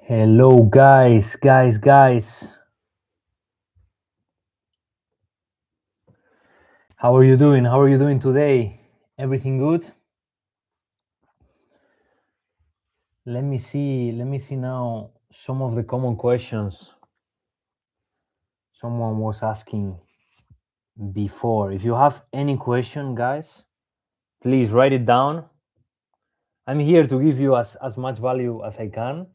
Hello, guys. How are you doing? How are you doing today? Everything good? Let me see now some of the common questions someone was asking before. If you have any question, guys, please write it down. I'm here to give you as much value as I can.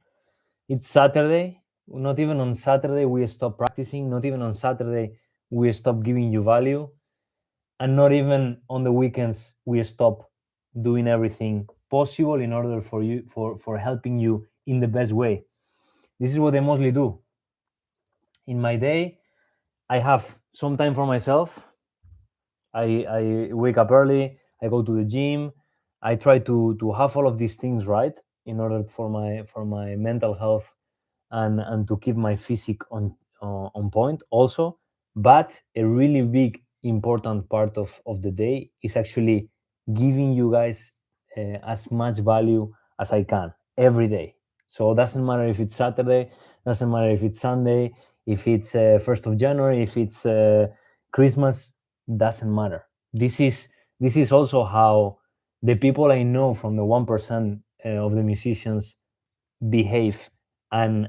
It's Saturday. Not even on Saturday we stop practicing. Not even on Saturday we stop giving you value. And not even on the weekends we stop doing everything possible in order for helping you in the best way. This is what I mostly do in my day. I have some time for myself. I wake up early, I go to the gym, I try to have all of these things right in order for my mental health and to keep my physique on point also. But a really big important part of the day is actually giving you guys as much value as I can every day. So it doesn't matter if it's Saturday, doesn't matter if it's Sunday, if it's 1st of January, if it's Christmas, doesn't matter. This is also how the people I know from the 1% of the musicians behave and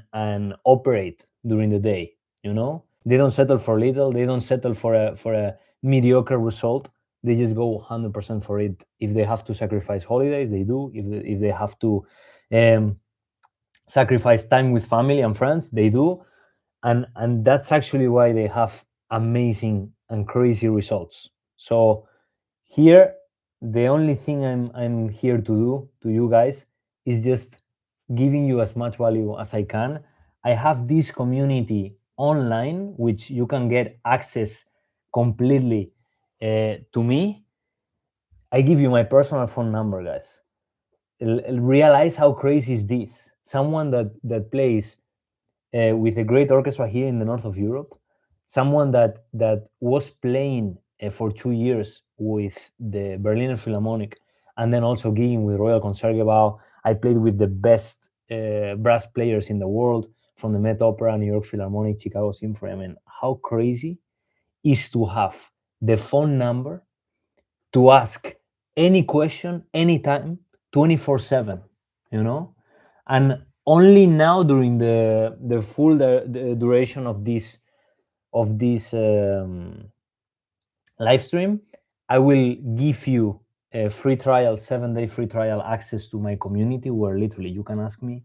operate during the day. They don't settle for little, they don't settle for a mediocre result. They just go 100% for it. If they have to sacrifice holidays, they do. If they have to um, sacrifice time with family and friends, they do. And that's actually why they have amazing and crazy results. So here, the only thing I'm here to do to you guys is just giving you as much value as I can. I have this community online which you can get access completely to me. I give you my personal phone number, guys. Realize how crazy is this. Someone that plays with a great orchestra here in the north of Europe, someone that was playing for 2 years with the Berliner Philharmonic, and then also gigging with Royal Concertgebouw. I played with the best brass players in the world, from the Met Opera, New York Philharmonic, Chicago Symphony. I mean, how crazy is to have the phone number to ask any question, anytime, 24/7, And only now, during the full the duration of this live stream, I will give you a free trial, 7-day free trial access to my community, where literally you can ask me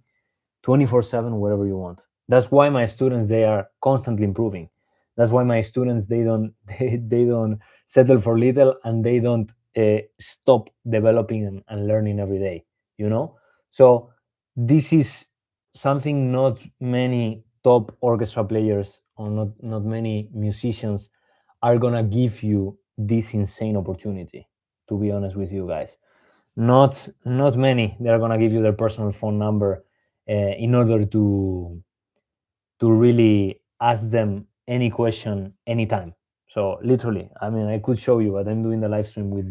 24/7 whatever you want. That's why my students, they are constantly improving. That's why my students, they don't they don't settle for little, and they don't stop developing and learning every day. So this is something not many top orchestra players, or not many musicians, are gonna give you this insane opportunity. To be honest with you guys, not many. They're gonna give you their personal phone number in order to really ask them any question anytime. So literally, I mean, I could show you, but I'm doing the live stream with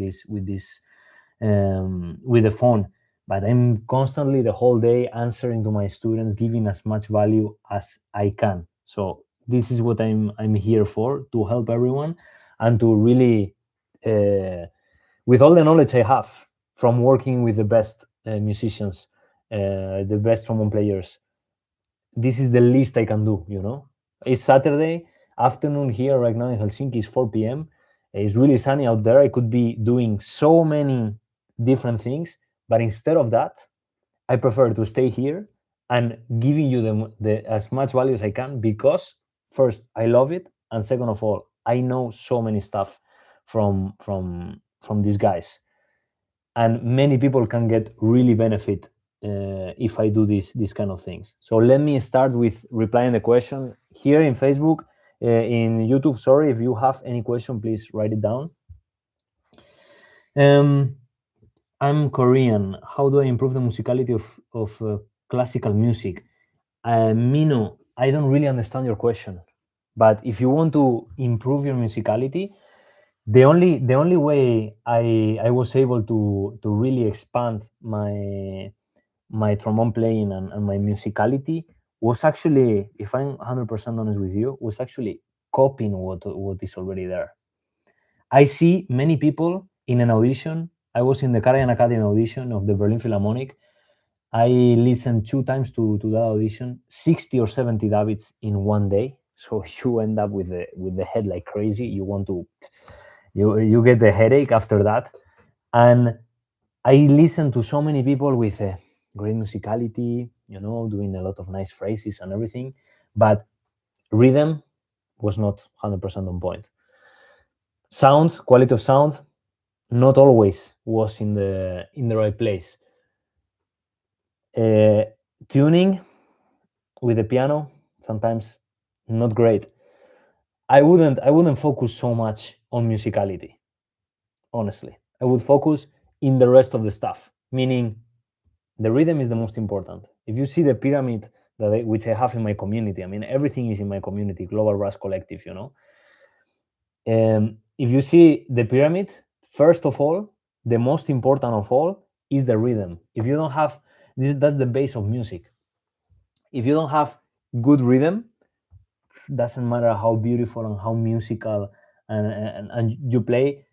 with the phone. But I'm constantly the whole day answering to my students, giving as much value as I can. So this is what I'm here for, to help everyone and to really, with all the knowledge I have from working with the best musicians, the best trombone players, this is the least I can do. It's Saturday afternoon here right now in Helsinki. It's 4 p.m. It's really sunny out there. I could be doing so many different things, but instead of that, I prefer to stay here and giving you the as much value as I can, because first, I love it, and second of all, I know so many stuff from these guys, and many people can get really benefit if I do these kind of things. So let me start with replying the question here in Facebook, in YouTube. Sorry, if you have any question, please write it down. I'm Korean. How do I improve the musicality of classical music? Mino, I don't really understand your question, but if you want to improve your musicality, the only way I was able to really expand my trombone playing and my musicality was actually, if I'm 100% honest with you, was actually copying what is already there. I see many people in an audition. I was in the Karajan Academy audition of the Berlin Philharmonic. I listened 2 times to that audition, 60 or 70 Davids in one day. So you end up with the head like crazy. You want to, you get the headache after that. And I listened to so many people with a great musicality, doing a lot of nice phrases and everything, but rhythm was not 100% on point. Sound, quality of sound, not always was in the right place. Tuning with the piano, sometimes not great. I wouldn't focus so much on musicality, honestly. I would focus in the rest of the stuff, meaning the rhythm is the most important. If you see the pyramid which I have in my community, I mean, everything is in my community, Global Brass Collective, if you see the pyramid, first of all, the most important of all is the rhythm. If you don't have this, that's the base of music. If you don't have good rhythm, doesn't matter how beautiful and how musical and you play,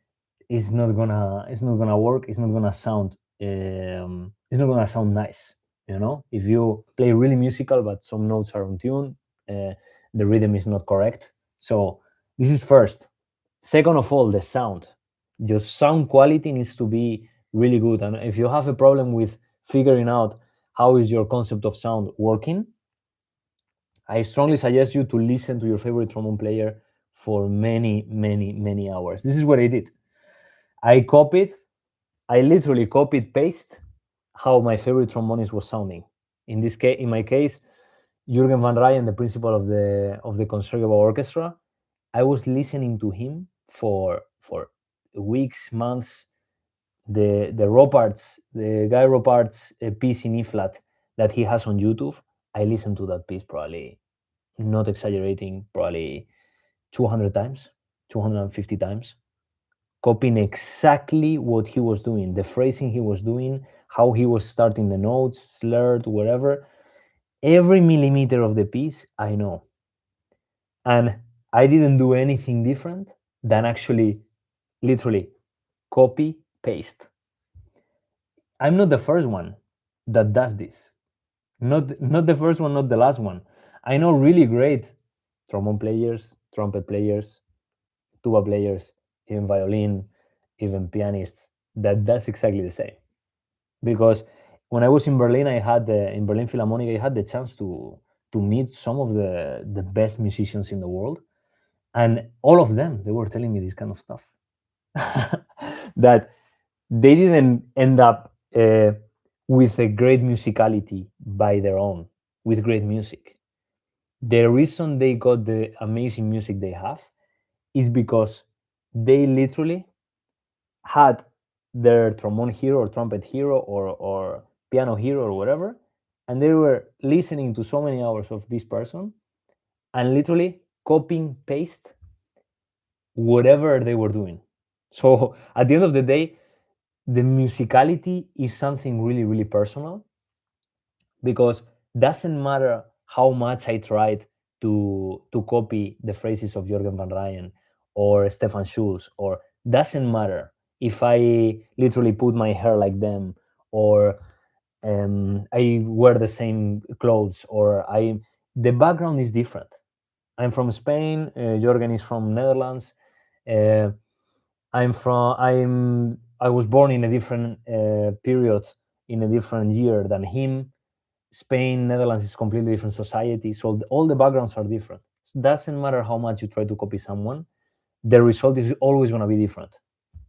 it's not gonna work. It's not gonna sound. It's not gonna sound nice. If you play really musical but some notes are on tune, the rhythm is not correct. So this is first. Second of all, the sound. Your sound quality needs to be really good. And if you have a problem with figuring out how is your concept of sound working, I strongly suggest you to listen to your favorite trombone player for many, many, many hours. This is what I did. I literally copied paste how my favorite trombonist was sounding. In my case, Jürgen van Rijn, the principal of the Concertgebouw Orchestra, I was listening to him for weeks, months. The Guy Ropart's piece in E flat that he has on YouTube, I listened to that piece probably, not exaggerating, probably 200 times, 250 times, copying exactly what he was doing, the phrasing he was doing, how he was starting the notes, slurred, whatever. Every millimeter of the piece, I know. And I didn't do anything different than actually, literally, copy, paste. I'm not the first one that does this. Not the first one, not the last one. I know really great trombone players, trumpet players, tuba players, even violin, even pianists, that's exactly the same. Because when I was in Berlin, in Berlin Philharmonic, I had the chance to meet some of the best musicians in the world, and all of them, they were telling me this kind of stuff. That they didn't end up with a great musicality by their own, with great music. The reason they got the amazing music they have is because they literally had their trombone hero or trumpet hero or piano hero or whatever, and they were listening to so many hours of this person and literally copying paste whatever they were doing. So at the end of the day, the musicality is something really, really personal, because doesn't matter how much I tried to copy the phrases of Jürgen van Rijn or Stefan Schulz, or doesn't matter if I literally put my hair like them, or I wear the same clothes, or the background is different. I'm from Spain. Jürgen is from Netherlands. Uh, I was born in a different period, in a different year than him. Spain, Netherlands is completely different society. So all the backgrounds are different. It doesn't matter how much you try to copy someone, the result is always going to be different.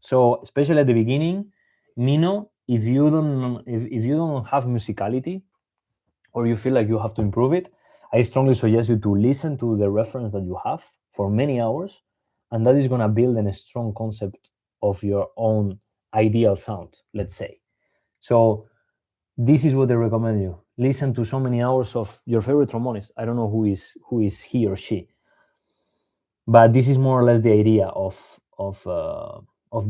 So especially at the beginning, Mino, if you don't have musicality, or you feel like you have to improve it, I strongly suggest you to listen to the reference that you have for many hours, and that is going to build a strong concept of your own ideal sound, let's say. So this is what I recommend you. Listen to so many hours of your favorite trombonist. I don't know who is he or she, but this is more or less the idea of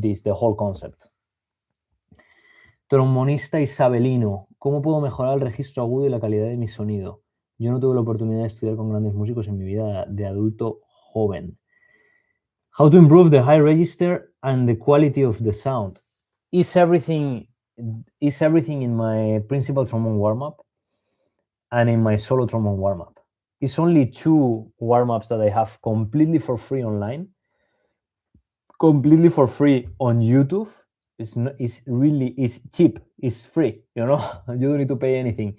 this, the whole concept. Trombonista isabelino, ¿cómo puedo mejorar el registro agudo y la calidad de mi sonido? Yo no tuve la oportunidad de estudiar con grandes músicos en mi vida de adulto joven. How to improve the high register and the quality of the sound. Is everything in my principal trombone warm-up and in my solo trombone warm-up. It's only 2 warm-ups that I have completely for free online, completely for free on YouTube. It's cheap, it's free, you know. You don't need to pay anything.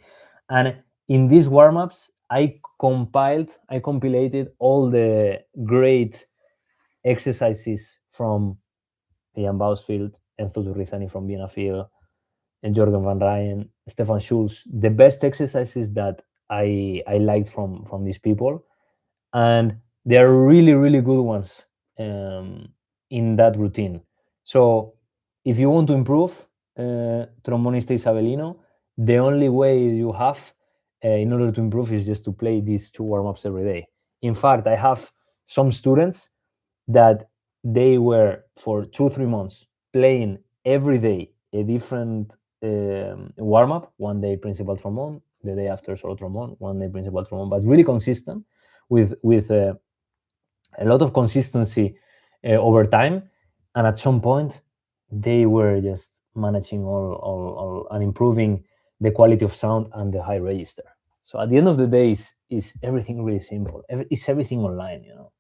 And in these warm-ups, I compiled all the great exercises from Ian Bousfield, Enzo Turrizani from Vienna Phil, and Jorgen van Ryan, Stefan Schulz, the best exercises that I liked from these people, and they are really really good ones in that routine. So if you want to improve, trombonista Isabelino, the only way you have in order to improve is just to play these 2 warm-ups every day. In fact, I have some students that they were for 2-3 months playing every day a different warm-up. One day principal trombone, the day after solo trombone, one day principal trombone, but really consistent with a lot of consistency over time. And at some point, they were just managing all and improving the quality of sound and the high register. So at the end of the day, is everything really simple. It's everything online, you know.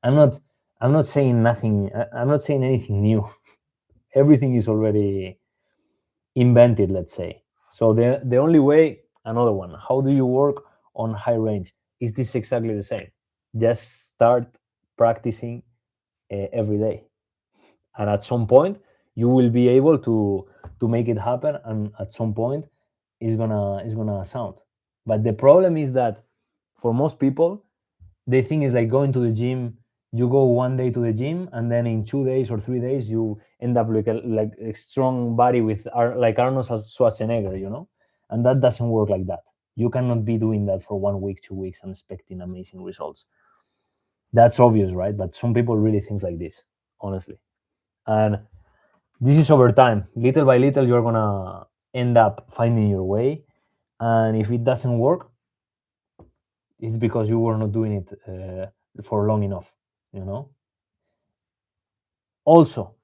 I'm not saying nothing. I'm not saying anything new. Everything is already invented, let's say. So the only way, another one, how do you work on high range? Is this exactly the same? Just start practicing every day, and at some point you will be able to make it happen, and at some point it's gonna sound. But the problem is that for most people, the thing is like going to the gym. You go one day to the gym, and then in 2 days or 3 days, you end up like a strong body with like Arnold Schwarzenegger, you know. And that doesn't work like that. You cannot be doing that for 1 week, 2 weeks, and expecting amazing results. That's obvious, right? But some people really think like this, honestly. And this is over time. Little by little, you're gonna end up finding your way. And if it doesn't work, it's because you were not doing it for long enough, you know. Also,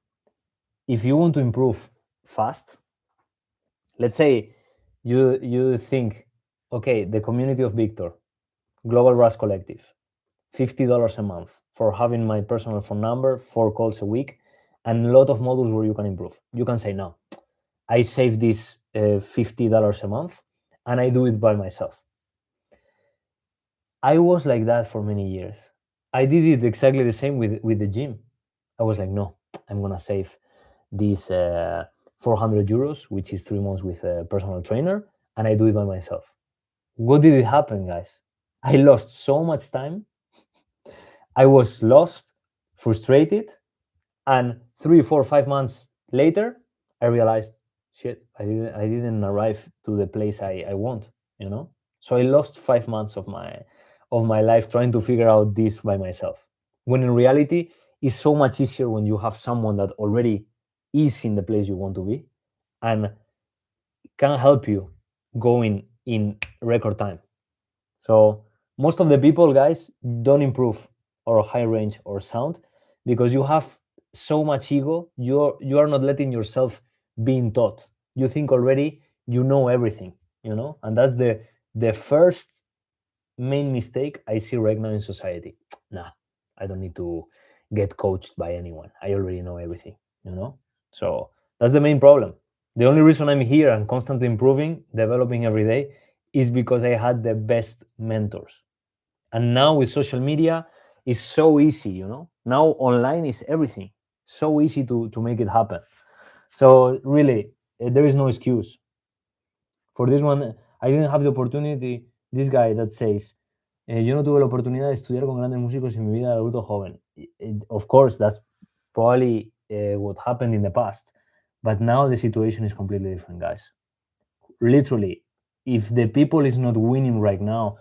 if you want to improve fast, let's say you think, okay, the community of Victor, Global Brass Collective, $50 a month for having my personal phone number, 4 calls a week, and a lot of modules where you can improve. You can say, no, I save this $50 a month and I do it by myself. I was like that for many years. I did it exactly the same with the gym. I was like, no, I'm gonna save these 400 euros, which is 3 months with a personal trainer, and I do it by myself. What did it happen, guys? I lost so much time. I was lost, frustrated, and 3, 4, 5 months later, I realized, shit, I didn't arrive to the place I want, you know. So I lost 5 months of my life trying to figure out this by myself. When in reality, it's so much easier when you have someone that already is in the place you want to be and can help you going in record time. So most of the people, guys, don't improve or high range or sound because you have so much ego. You are not letting yourself being taught. You think already you know everything, you know, and that's the first main mistake I see right now in society. Nah, I don't need to get coached by anyone. I already know everything, you know? So that's the main problem. The only reason I'm here and constantly improving, developing every day, is because I had the best mentors. And now with social media, it's so easy, you know? Now online is everything. So easy to make it happen. So really, there is no excuse. For this one, I didn't have the opportunity. This guy that says, yo no tuve la oportunidad de estudiar con grandes músicos en mi vida de adulto joven. Of course, that's probably what happened in the past. But now the situation is completely different, guys. Literally, if the people is not winning right now,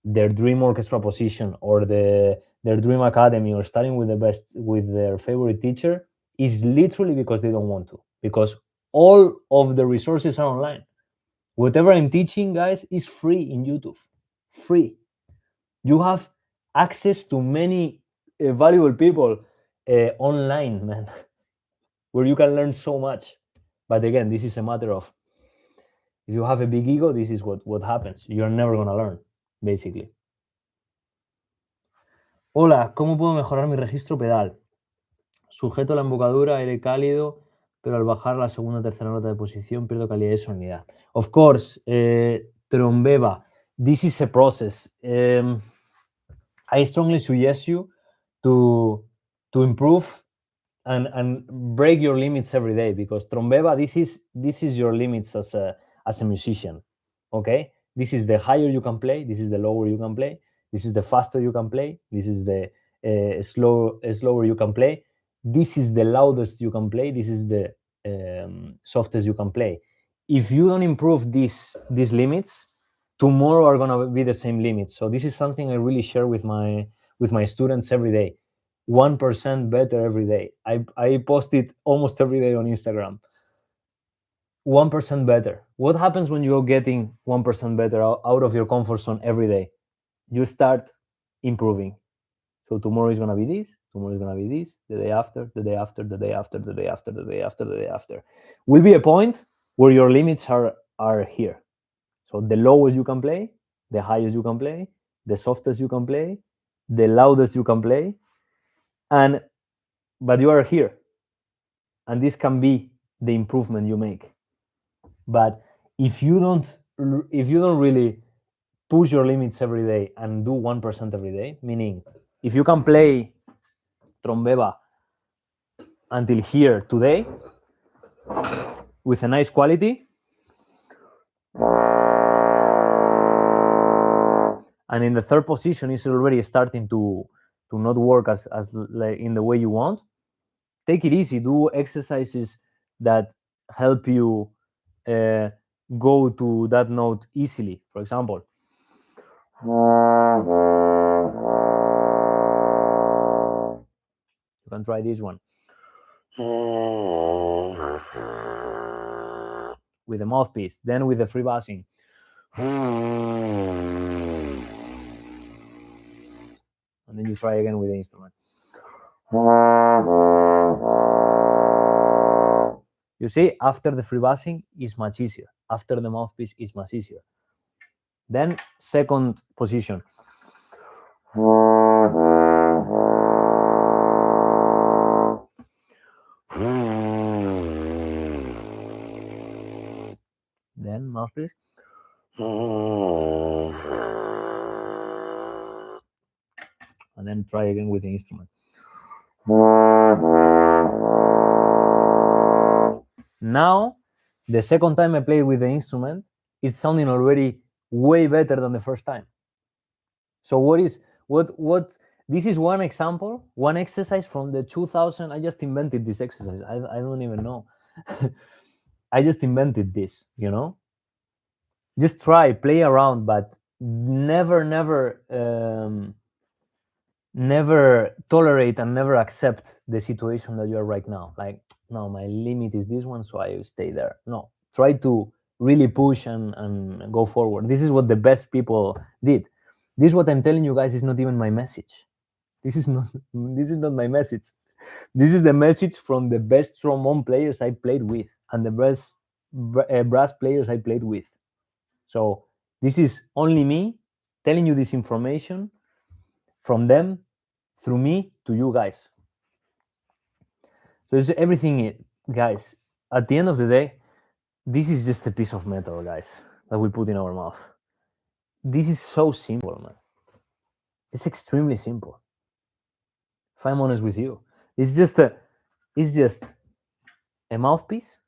their dream orchestra position or their dream academy or studying with the best with their favorite teacher is literally because they don't want to. Because all of the resources are online. Whatever I'm teaching, guys, is free in YouTube free. You have access to many valuable people online, man, where you can learn so much. But again, this is a matter of, if you have a big ego, this is what happens. You're never going to learn, basically. Hola, ¿cómo puedo mejorar mi registro pedal? Sujeto la embocadura, aire cálido, pero al bajar la segunda o tercera nota de posición pierdo calidad y sonidad. Of course, trombeba, this is a process. I strongly suggest you to improve and break your limits every day, because trombeba, this is your limits as a musician. Okay, this is the higher you can play, this is the lower you can play, this is the faster you can play, this is the slower you can play, this is the loudest you can play, this is the softest you can play. If you don't improve these limits, tomorrow are going to be the same limits. So this is something I really share with my students every day. 1% better every day. I post it almost every day on Instagram. 1% better. What happens when you're getting 1% better out of your comfort zone every day? You start improving. So tomorrow is going to be this, tomorrow is going to be this, the day after, the day after, the day after, the day after, the day after, the day after. Will be a point where your limits are here. So the lowest you can play, the highest you can play, the softest you can play, the loudest you can play, but you are here. And this can be the improvement you make. But if you don't really push your limits every day and do 1% every day, meaning if you can play trombeba until here today with a nice quality, and in the third position is already starting to not work as like in the way you want, take it easy. Do exercises that help you go to that note easily. For example, you can try this one with the mouthpiece, then with the free bassing. And then you try again with the instrument. You see, after the free bassing is much easier. After the mouthpiece is much easier. Then second position. Then mouthpiece. And then try again with the instrument. Now, the second time I played with the instrument, it's sounding already way better than the first time. So what this is one example, one exercise from the 2000. I just invented this exercise. I don't even know. I just invented this, just try, play around, but never tolerate and never accept the situation that you are right now. Like, no, my limit is this one, so I stay there. No, try to really push and go forward. This is what the best people did. This, what I'm telling you guys, is not even my message. This is not my message. This is the message from the best trombone players I played with and the best brass players I played with. So this is only me telling you this information from them, through me, to you guys. So it's everything, guys. At the end of the day, this is just a piece of metal, guys, that we put in our mouth. This is so simple, man. It's extremely simple. If I'm honest with you, it's just a mouthpiece,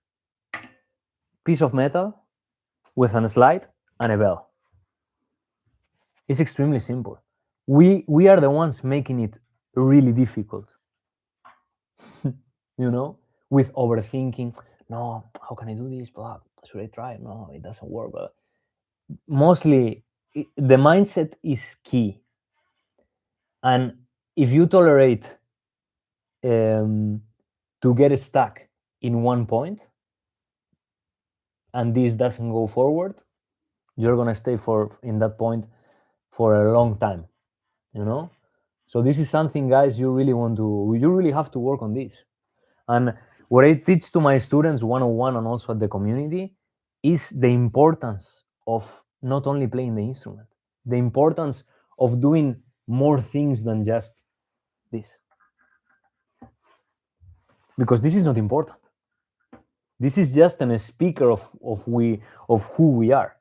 piece of metal with a slide and a bell. It's extremely simple. We are the ones making it really difficult. With overthinking. No, how can I do this? But should I try? No, it doesn't work. But mostly, the mindset is key. And if you tolerate to get stuck in one point, and this doesn't go forward, you're gonna stay in that point for a long time, you know. So this is something, guys, you really have to work on this. And what I teach to my students one-on-one and also at the community is the importance of not only playing the instrument, the importance of doing more things than just this. Because this is not important. This is just a speaker of who we are,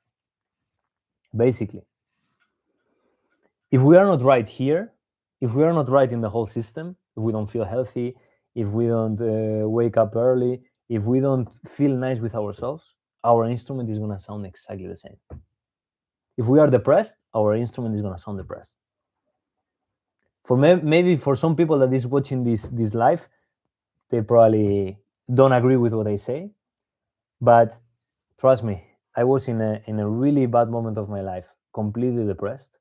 basically. If we are not right here, if we are not right in the whole system, if we don't feel healthy, if we don't wake up early, if we don't feel nice with ourselves, our instrument is going to sound exactly the same. If we are depressed, our instrument is going to sound depressed. For maybe for some people that is watching this live, they probably don't agree with what I say, but trust me, I was in a really bad moment of my life, completely depressed,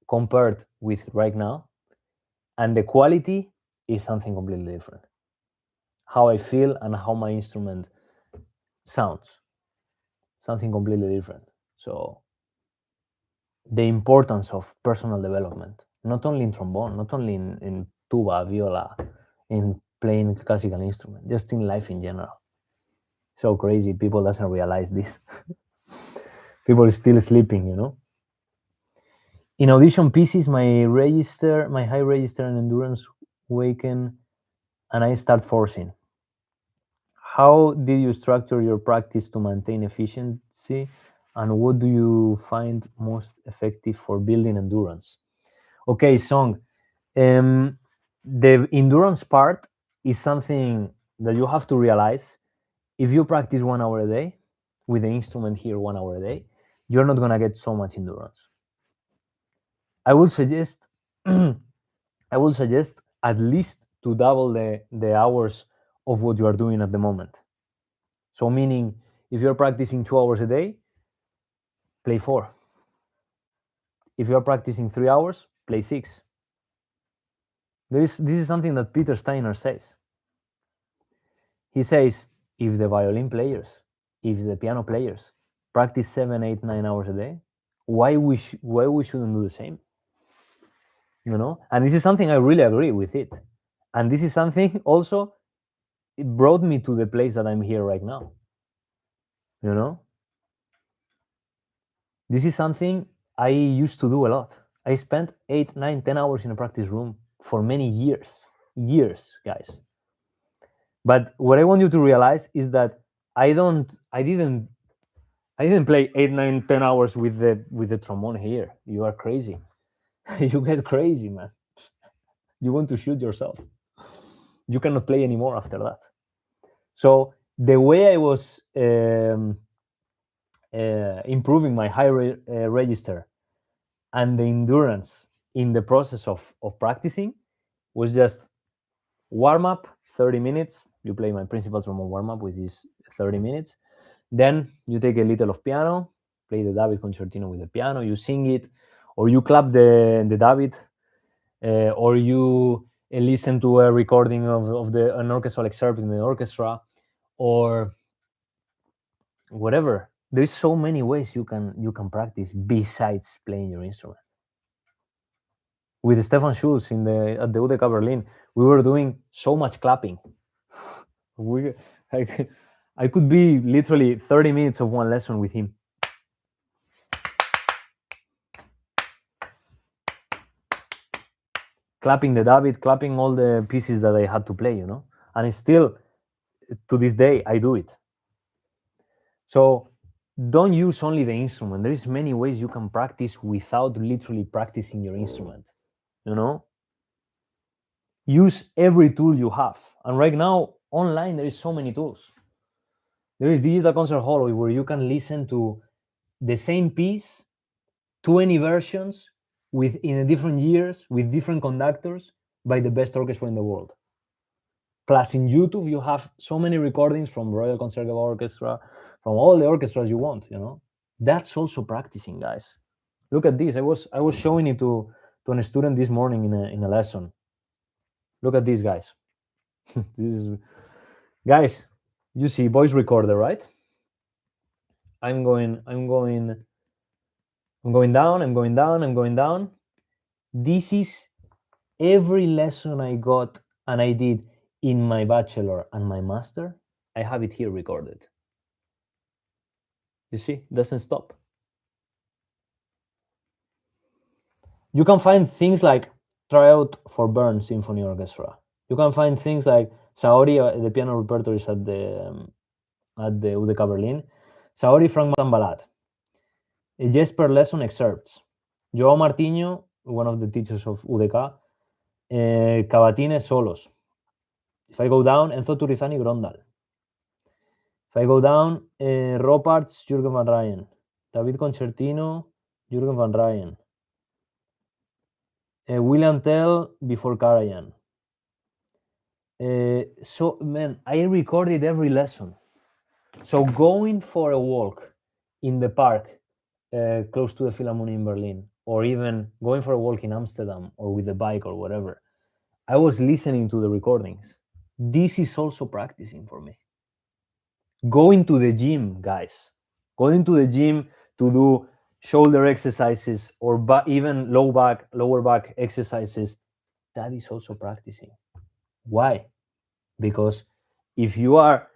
compared with right now, and the quality is something completely different. How I feel and how my instrument sounds, something completely different. So the importance of personal development, not only in trombone, not only in tuba, viola, in playing classical instrument, just in life in general. So crazy, people doesn't realize this. People are still sleeping, you know. In audition pieces, my high register and endurance waken, and I start forcing. How did you structure your practice to maintain efficiency, and what do you find most effective for building endurance? Okay, Song. The endurance part is something that you have to realize. If you practice 1 hour a day with the instrument here 1 hour a day, you're not gonna get so much endurance. I will suggest I will suggest at least to double the hours of what you are doing at the moment. So meaning if you're practicing 2 hours a day, play 4. If you're practicing 3 hours, play 6. This is something that Peter Steiner says. He says if the violin players, if the piano players practice 7, 8, 9 hours a day, why we shouldn't do the same? You know, and this is something I really agree with it. And this is something also it brought me to the place that I'm here right now. You know, this is something I used to do a lot. I spent 8, 9, 10 hours in a practice room for many years, guys. But what I want you to realize is that I didn't play 8, 9, 10 hours with the trombone here. You are crazy. You get crazy, man. You want to shoot yourself. You cannot play anymore after that. So the way I was improving my high register and the endurance in the process of practicing was just warm up 30 minutes. You play my principal trombone warm up, which is 30 minutes. Then you take a little of piano, play the David concertino with the piano, you sing it, or you clap the David, or you listen to a recording of an orchestral excerpt in the orchestra, or whatever. There's so many ways you can practice besides playing your instrument. With Stefan Schulz at the UDK Berlin, we were doing so much clapping. I could be literally 30 minutes of one lesson with him. Clapping the David, clapping all the pieces that I had to play, you know? And still, to this day, I do it. So don't use only the instrument. There is many ways you can practice without literally practicing your instrument, you know? Use every tool you have. And right now, online, there is so many tools. There is Digital Concert Hall where you can listen to the same piece, 20 versions in different years with different conductors by the best orchestra in the world. Plus, in YouTube, you have so many recordings from Royal Concertgebouw Orchestra, from all the orchestras you want. You know, that's also practicing, guys. Look at this. I was showing it to a student this morning in a lesson. Look at this, guys. This is, guys. You see, voice recorder, right? I'm going. I'm going down, I'm going down, I'm going down. This is every lesson I got and I did in my bachelor and my master. I have it here recorded. You see, it doesn't stop. You can find things like tryout for Bern Symphony Orchestra. You can find things like Saori, the piano repertoire is at the UDK Berlin. Saori Frank Ballad. Jesper lesson excerpts. Joao Martinho, one of the teachers of UDK, Cavatine solos. If I go down, Enzo Turizani Grondal. If I go down, Roparts, Jürgen van Ryen. David Concertino, Jürgen van Ryen. William Tell before Karajan. So, man, I recorded every lesson. So going for a walk in the park close to the Philharmonic in Berlin, or even going for a walk in Amsterdam or with a bike or whatever, I was listening to the recordings. This is also practicing for me. Going to the gym, guys. Going to the gym to do shoulder exercises or even lower back exercises, that is also practicing. Why? Because if you are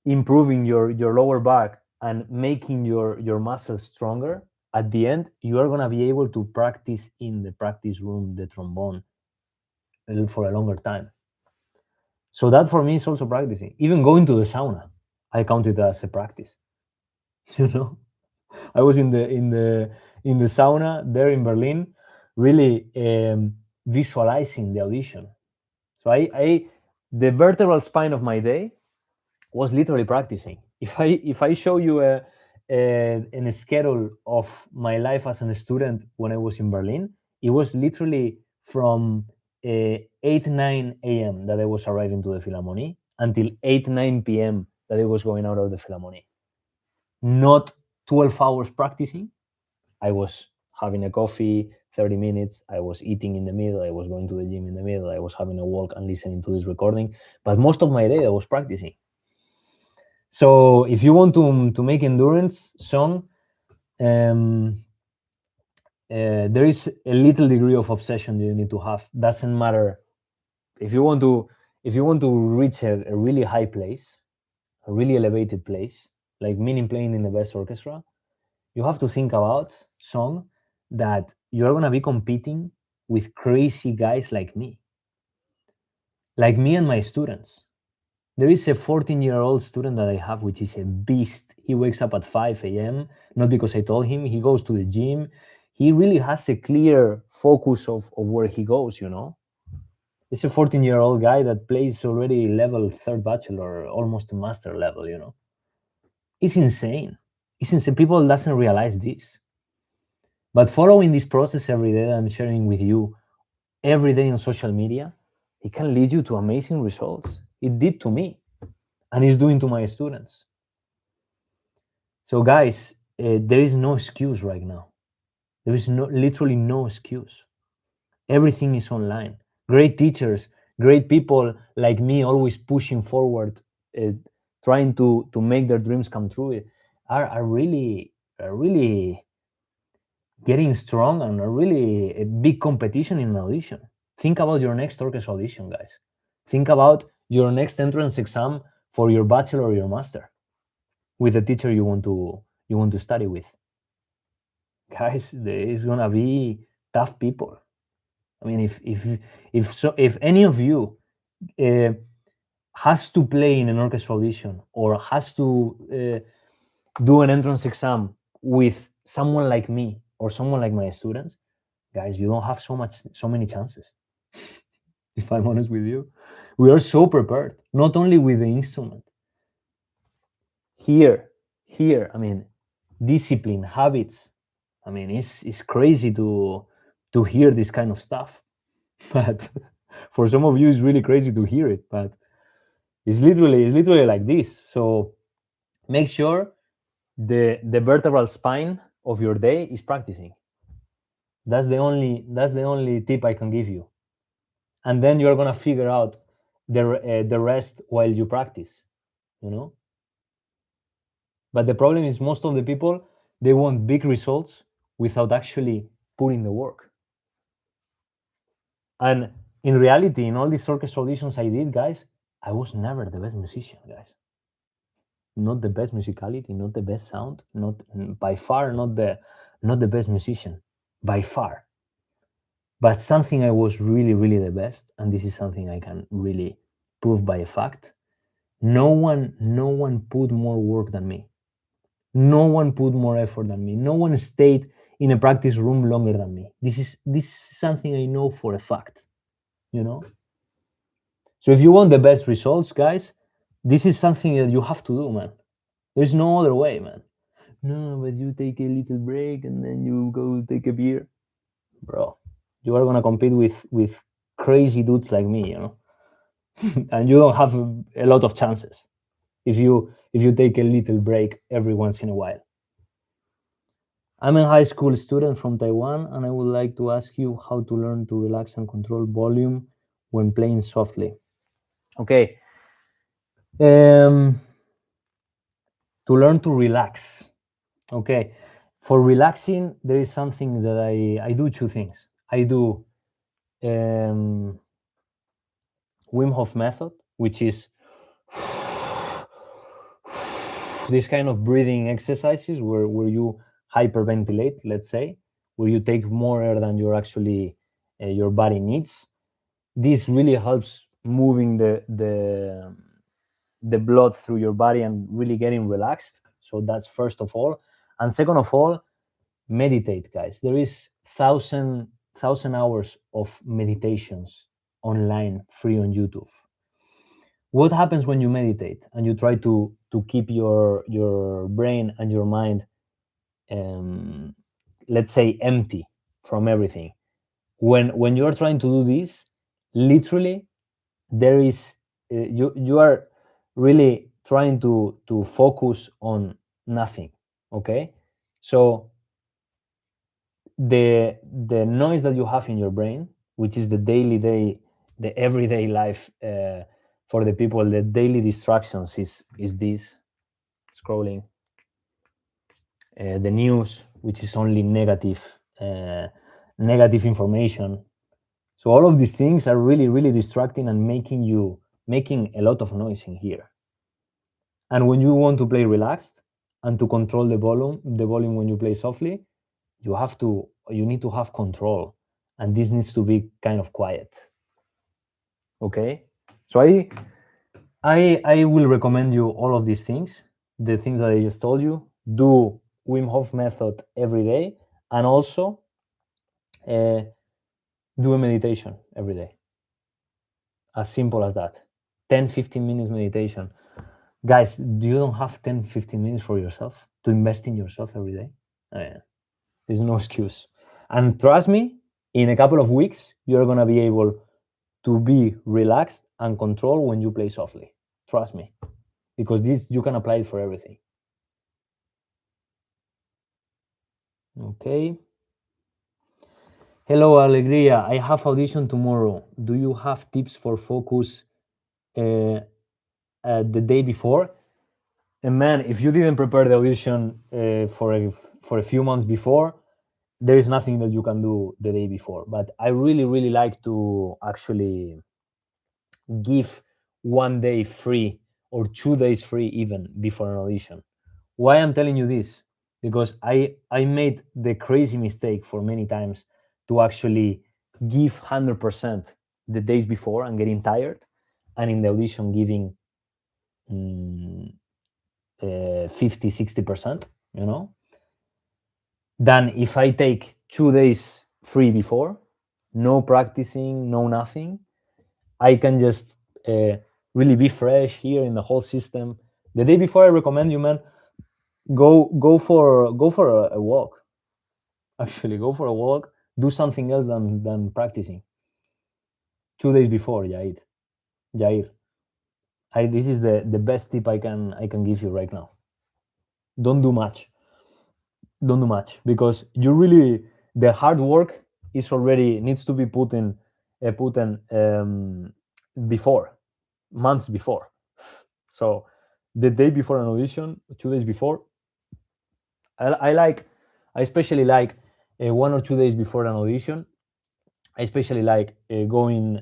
improving your lower back and making your muscles stronger, at the end you are going to be able to practice in the practice room the trombone for a longer time. So that for me is also practicing. Even going to the sauna, I count it as a practice. You know, I was in the sauna there in Berlin, really visualizing the audition. So I the vertebral spine of my day was literally practicing. If I show you a schedule of my life as a student when I was in Berlin, it was literally from 8-9 a.m. that I was arriving to the Philharmonie until 8-9 p.m. that I was going out of the Philharmonie. Not 12 hours practicing. I was having a coffee, 30 minutes. I was eating in the middle. I was going to the gym in the middle. I was having a walk and listening to this recording. But most of my day I was practicing. So if you want to make endurance song, there is a little degree of obsession you need to have. Doesn't matter if you want to reach a really high place, a really elevated place, like meaning playing in the best orchestra. You have to think about song that you're gonna be competing with crazy guys like me and my students. There is a 14-year-old student that I have, which is a beast. He wakes up at 5 a.m., not because I told him. He goes to the gym. He really has a clear focus of where he goes, you know. It's a 14-year-old guy that plays already level 3rd bachelor, almost a master level, you know. It's insane. It's insane. People doesn't realize this. But following this process every day that I'm sharing with you, every day on social media, it can lead you to amazing results. It did to me, and it's doing to my students. So guys, there is no excuse right now. There is literally no excuse. Everything is online. Great teachers, great people like me, always pushing forward, trying to make their dreams come true, are really getting strong and are really a big competition in an audition. Think about your next orchestra audition, guys. Think about your next entrance exam for your bachelor or your master with the teacher you want to study with. Guys, there is gonna be tough people. I mean, if any of you has to play in an orchestra audition or has to do an entrance exam with someone like me or someone like my students, guys, you don't have so many chances. If I'm honest with you, we are so prepared, not only with the instrument. Here, I mean, discipline, habits. I mean, it's crazy to hear this kind of stuff, but for some of you, it's really crazy to hear it. But it's literally like this. So make sure the vertebral spine of your day is practicing. That's the only tip I can give you. And then you're gonna figure out the rest while you practice, you know. But the problem is most of the people, they want big results without actually putting the work. And in reality, in all these orchestra auditions I did, guys, I was never the best musician, guys. Not the best musicality, not the best sound, not by far, not the best musician, by far. But something I was really, really the best, and this is something I can really prove by a fact. No one put more work than me. No one put more effort than me. No one stayed in a practice room longer than me. This is something I know for a fact, you know? So if you want the best results, guys, this is something that you have to do, man. There's no other way, man. No, but you take a little break and then you go take a beer. Bro, you are gonna compete with crazy dudes like me, you know? And you don't have a lot of chances if you take a little break every once in a while. I'm a high school student from Taiwan, and I would like to ask you how to learn to relax and control volume when playing softly. Okay. To learn to relax. Okay. For relaxing, there is something that I do two things. I do Wim Hof method, which is this kind of breathing exercises where you hyperventilate, let's say, where you take more air than you're actually your body needs. This really helps moving the blood through your body and really getting relaxed. So that's first of all. And second of all, meditate, guys. There is thousand hours of meditations online, free on YouTube. What happens when you meditate and you try to keep your brain and your mind, let's say, empty from everything? When you're trying to do this, literally, there is you are really trying to focus on nothing. Okay, so the noise that you have in your brain, which is the everyday life, for the people, the daily distractions is this scrolling, the news, which is only negative information. So all of these things are really, really distracting and making a lot of noise in here. And when you want to play relaxed and to control the volume when you play softly, you need to have control, and this needs to be kind of quiet. Okay, so I will recommend you all of these things, the things that I just told you. Do Wim Hof method every day, and also do a meditation every day. As simple as that. 10-15 minutes meditation. Guys, you don't have 10-15 minutes for yourself to invest in yourself every day? There's no excuse. And trust me, in a couple of weeks, you're going to be able to be relaxed and control when you play softly. Trust me. Because this, you can apply it for everything. Okay. Hello, Alegría. I have audition tomorrow. Do you have tips for focus the day before? And man, if you didn't prepare the audition for a few months before, there is nothing that you can do the day before. But I really, really like to actually give 1 day free or 2 days free even before an audition. Why I'm telling you this? Because I made the crazy mistake for many times to actually give 100% the days before and getting tired, and in the audition giving 50-60%, you know, than if I take 2 days free before, no practicing, no nothing. I can just really be fresh here in the whole system. The day before, I recommend you, man, go for a walk. Actually, go for a walk. Do something else than practicing. 2 days before, Jair. This is the best tip I can give you right now. Don't do much. Don't do much, because you really, the hard work is already needs to be put in before, months before. So the day before an audition, 2 days before, I especially like 1 or 2 days before an audition. I especially like going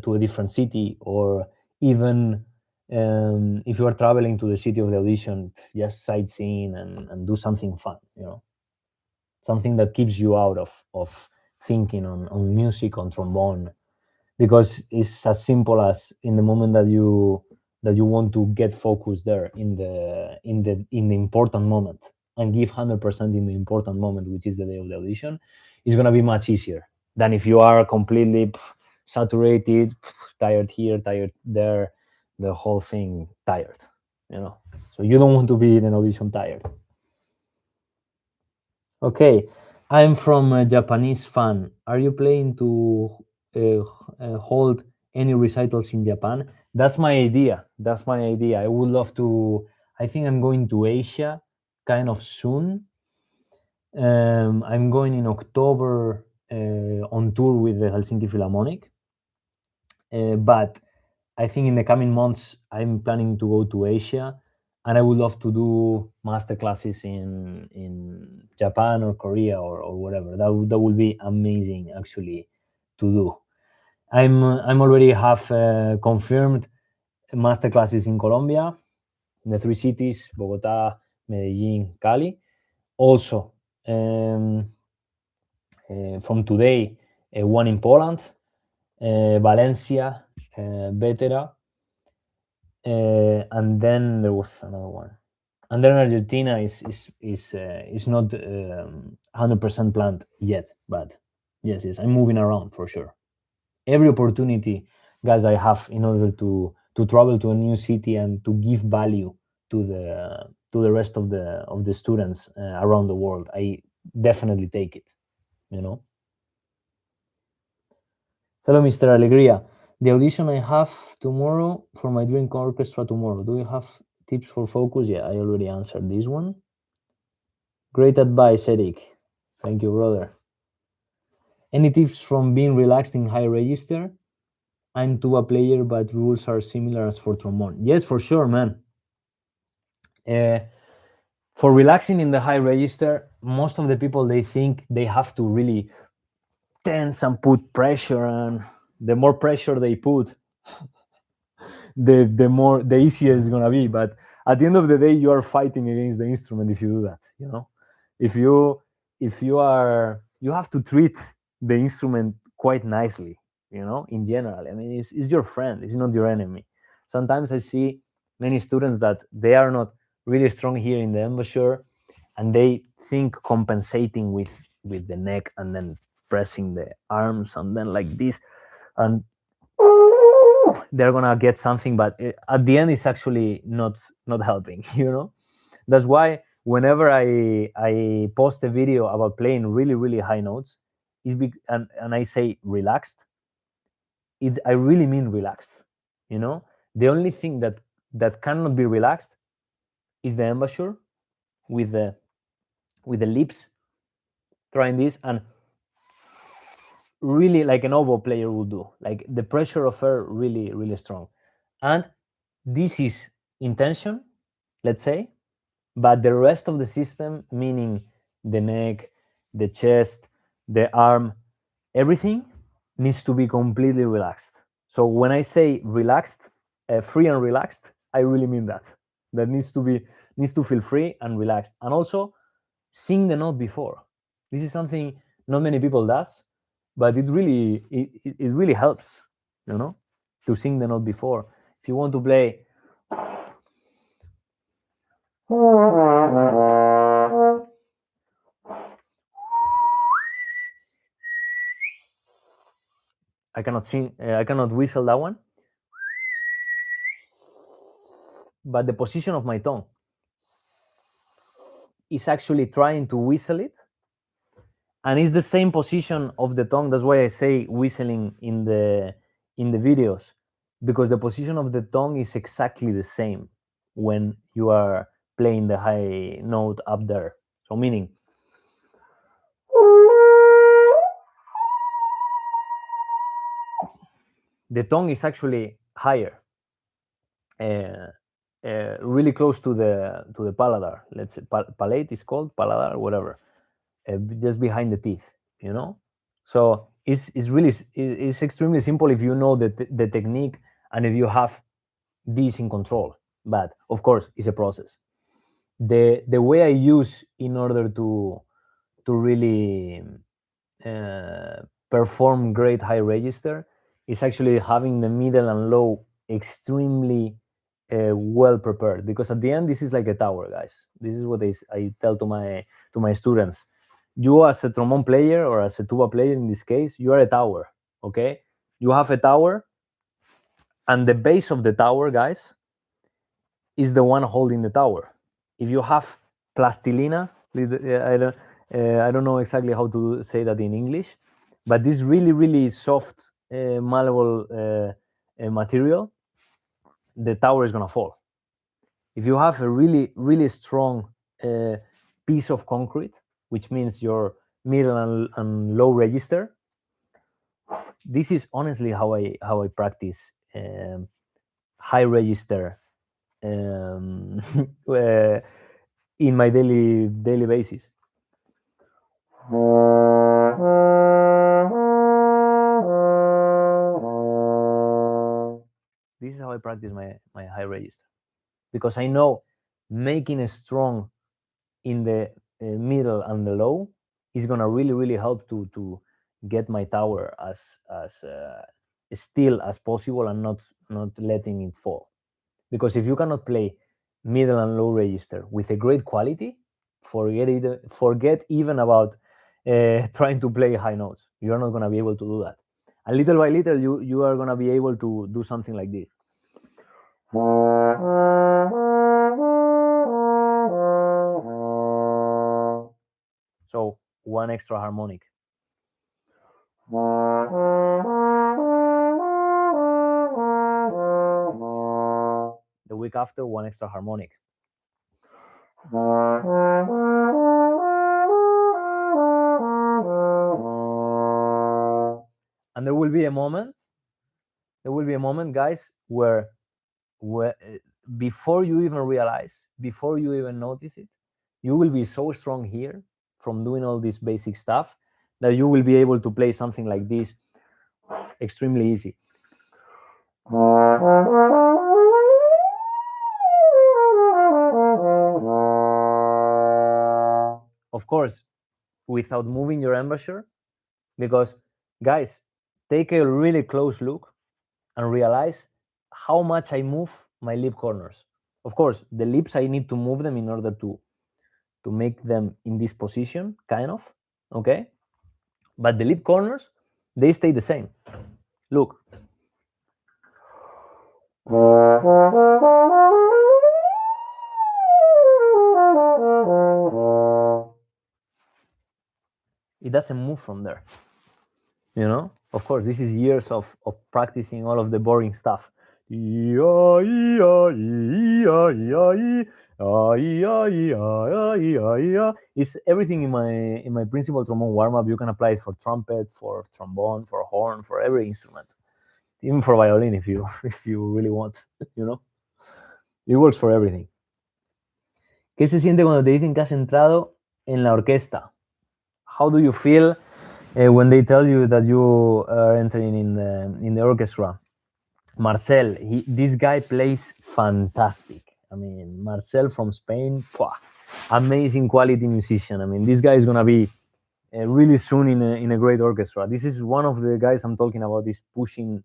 to a different city, or even if you are traveling to the city of the audition, just sightseeing and do something fun, something that keeps you out of thinking on music, on trombone, because it's as simple as in the moment that you want to get focused there in the important moment, and give 100% in the important moment, which is the day of the audition, is going to be much easier than if you are completely saturated, tired here, tired there, the whole thing tired, so you don't want to be in an audition tired. Okay, I'm from a Japanese fan. Are you planning to hold any recitals in Japan? That's my idea. That's my idea. I would love to. I think I'm going to Asia kind of soon. I'm going in October on tour with the Helsinki Philharmonic. But I think in the coming months, I'm planning to go to Asia, and I would love to do master classes in Japan or Korea or whatever. That would be amazing actually to do. I'm already have confirmed master classes in Colombia, in the 3 cities: Bogota, Medellin, Cali. Also, from today, one in Poland, Valencia, Vetera, and then there was another one. And then Argentina is not 100% planned yet, but yes, I'm moving around for sure. Every opportunity, guys, I have in order to travel to a new city and to give value to the rest of the students around the world, I definitely take it. Hello, Mr. Alegría. The audition I have tomorrow for my dream orchestra tomorrow. Do you have tips for focus? Yeah, I already answered this one. Great advice, Eric. Thank you, brother. Any tips from being relaxed in high register? I'm tuba player, but rules are similar as for trombone. Yes, for sure, man. For relaxing in the high register, most of the people, they think they have to really tense and put pressure, and the more pressure they put, the easier it's gonna be. But at the end of the day, you are fighting against the instrument if you do that. If you have to treat the instrument quite nicely, in general. I mean, it's your friend, it's not your enemy. Sometimes I see many students that they are not really strong here in the embouchure, and they think compensating with the neck, and then pressing the arms, and then like this, and they're gonna get something, but at the end it's actually not helping. That's why whenever I post a video about playing really really high notes, and I say relaxed, I really mean relaxed. The only thing that cannot be relaxed is the embouchure, with the lips trying this, and really like an oboe player would do, like the pressure of air really really strong. And this is intention, let's say, but the rest of the system, meaning the neck, the chest, the arm, everything needs to be completely relaxed. So when I say relaxed, free and relaxed, I really mean that needs to feel free and relaxed. And also sing the note before. This is something not many people does, but it really helps, to sing the note before. If you want to play I cannot sing, I cannot whistle that one, but the position of my tongue is actually trying to whistle it, and it's the same position of the tongue. That's why I say whistling in the videos, because the position of the tongue is exactly the same when you are playing the high note up there. So meaning the tongue is actually higher, really close to the paladar. Let's say palate is called paladar, whatever. just behind the teeth, you know. So it's extremely simple if you know the technique and if you have this in control. But of course, it's a process. The way I use in order to really perform great high register is actually having the middle and low extremely well prepared, because at the end this is like a tower, guys. This is what I tell to my students. You as a trombone player or as a tuba player in this case, you are a tower. Okay, you have a tower, and the base of the tower, guys, is the one holding the tower. If you have plastilina, I don't know exactly how to say that in English, but this really soft, malleable material, the tower is gonna fall. If you have a really strong piece of concrete, which means your middle and low register, this is honestly how I practice high register in my daily basis. This is how I practice my high register, because I know making it strong in the middle and the low is gonna really help to get my tower as still as possible and not letting it fall. Because if you cannot play middle and low register with a great quality, forget even about trying to play high notes. You are not going to be able to do that. And little by little, you are going to be able to do something like this. So one extra harmonic. The week after, one extra harmonic. And there will be a moment, guys, where before you even realize, before you even notice it, you will be so strong here from doing all this basic stuff that you will be able to play something like this extremely easy. Of course, without moving your embouchure, because guys, take a really close look and realize how much I move my lip corners. Of course, the lips, I need to move them in order to make them in this position, kind of, okay? But the lip corners, they stay the same. Look. It doesn't move from there, you know? Of course, this is years of practicing all of the boring stuff. It's everything in my principal trombone warm-up. You can apply it for trumpet, for trombone, for horn, for every instrument, even for violin if you really want, you know. It works for everything. ¿Qué se siente cuando te dicen que has entrado en la orquesta? How do you feel when they tell you that you are entering in the orchestra? Marcel, this guy plays fantastic. I mean, Marcel from Spain, amazing quality musician. I mean, this guy is gonna be really soon in a great orchestra. This is one of the guys I'm talking about. Is pushing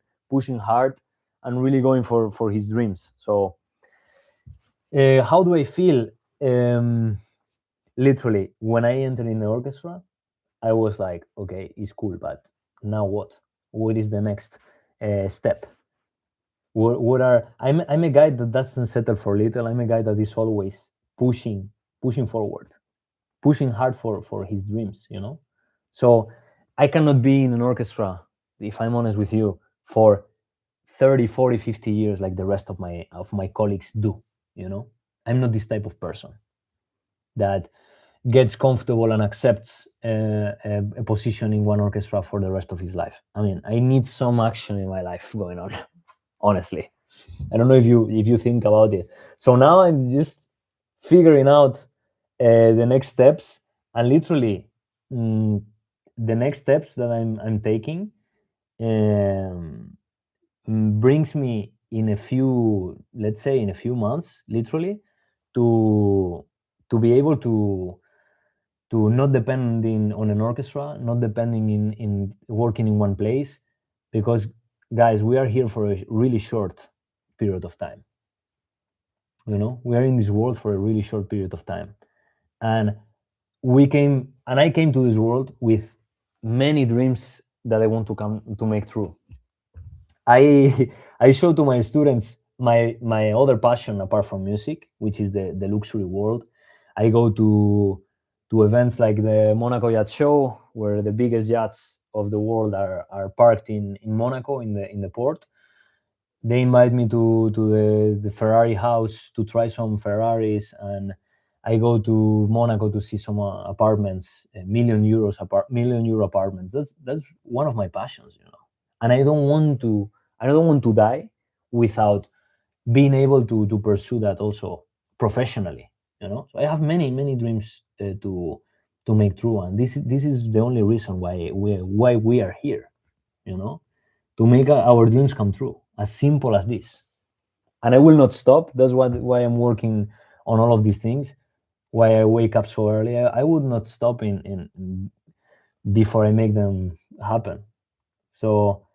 hard and really going for his dreams. So, how do I feel? Literally, when I entered in the orchestra, I was like, okay, it's cool, but now what? What is the next step? I'm a guy that doesn't settle for little. I'm a guy that is always pushing forward, pushing hard for his dreams, you know? So I cannot be in an orchestra, if I'm honest with you, for 30, 40, 50 years like the rest of my colleagues do, you know? I'm not this type of person that gets comfortable and accepts a position in one orchestra for the rest of his life. I mean, I need some action in my life going on. Honestly, I don't know if you think about it. So now I'm just figuring out the next steps, and literally the next steps that I'm taking brings me in a few, let's say, in a few months, literally, to be able to not depending on an orchestra, not depending in working in one place, because guys, we are here for a really short period of time. We are in this world for a really short period of time, and I came to this world with many dreams that I want to come to make true. I I show to my students my other passion apart from music, which is the luxury world. I go to events like the Monaco Yacht Show, where the biggest yachts of the world are parked in Monaco in the port. They invite me to the Ferrari house to try some Ferraris, and I go to Monaco to see some apartments, million euro apartments. That's one of my passions. And I don't want to die without being able to pursue that also professionally. So I have many dreams to make true, and this is the only reason why we are here, you know to make our dreams come true, as simple as this. And I will not stop. That's why I'm working on all of these things, why I wake up so early. I would not stop in before I make them happen. So,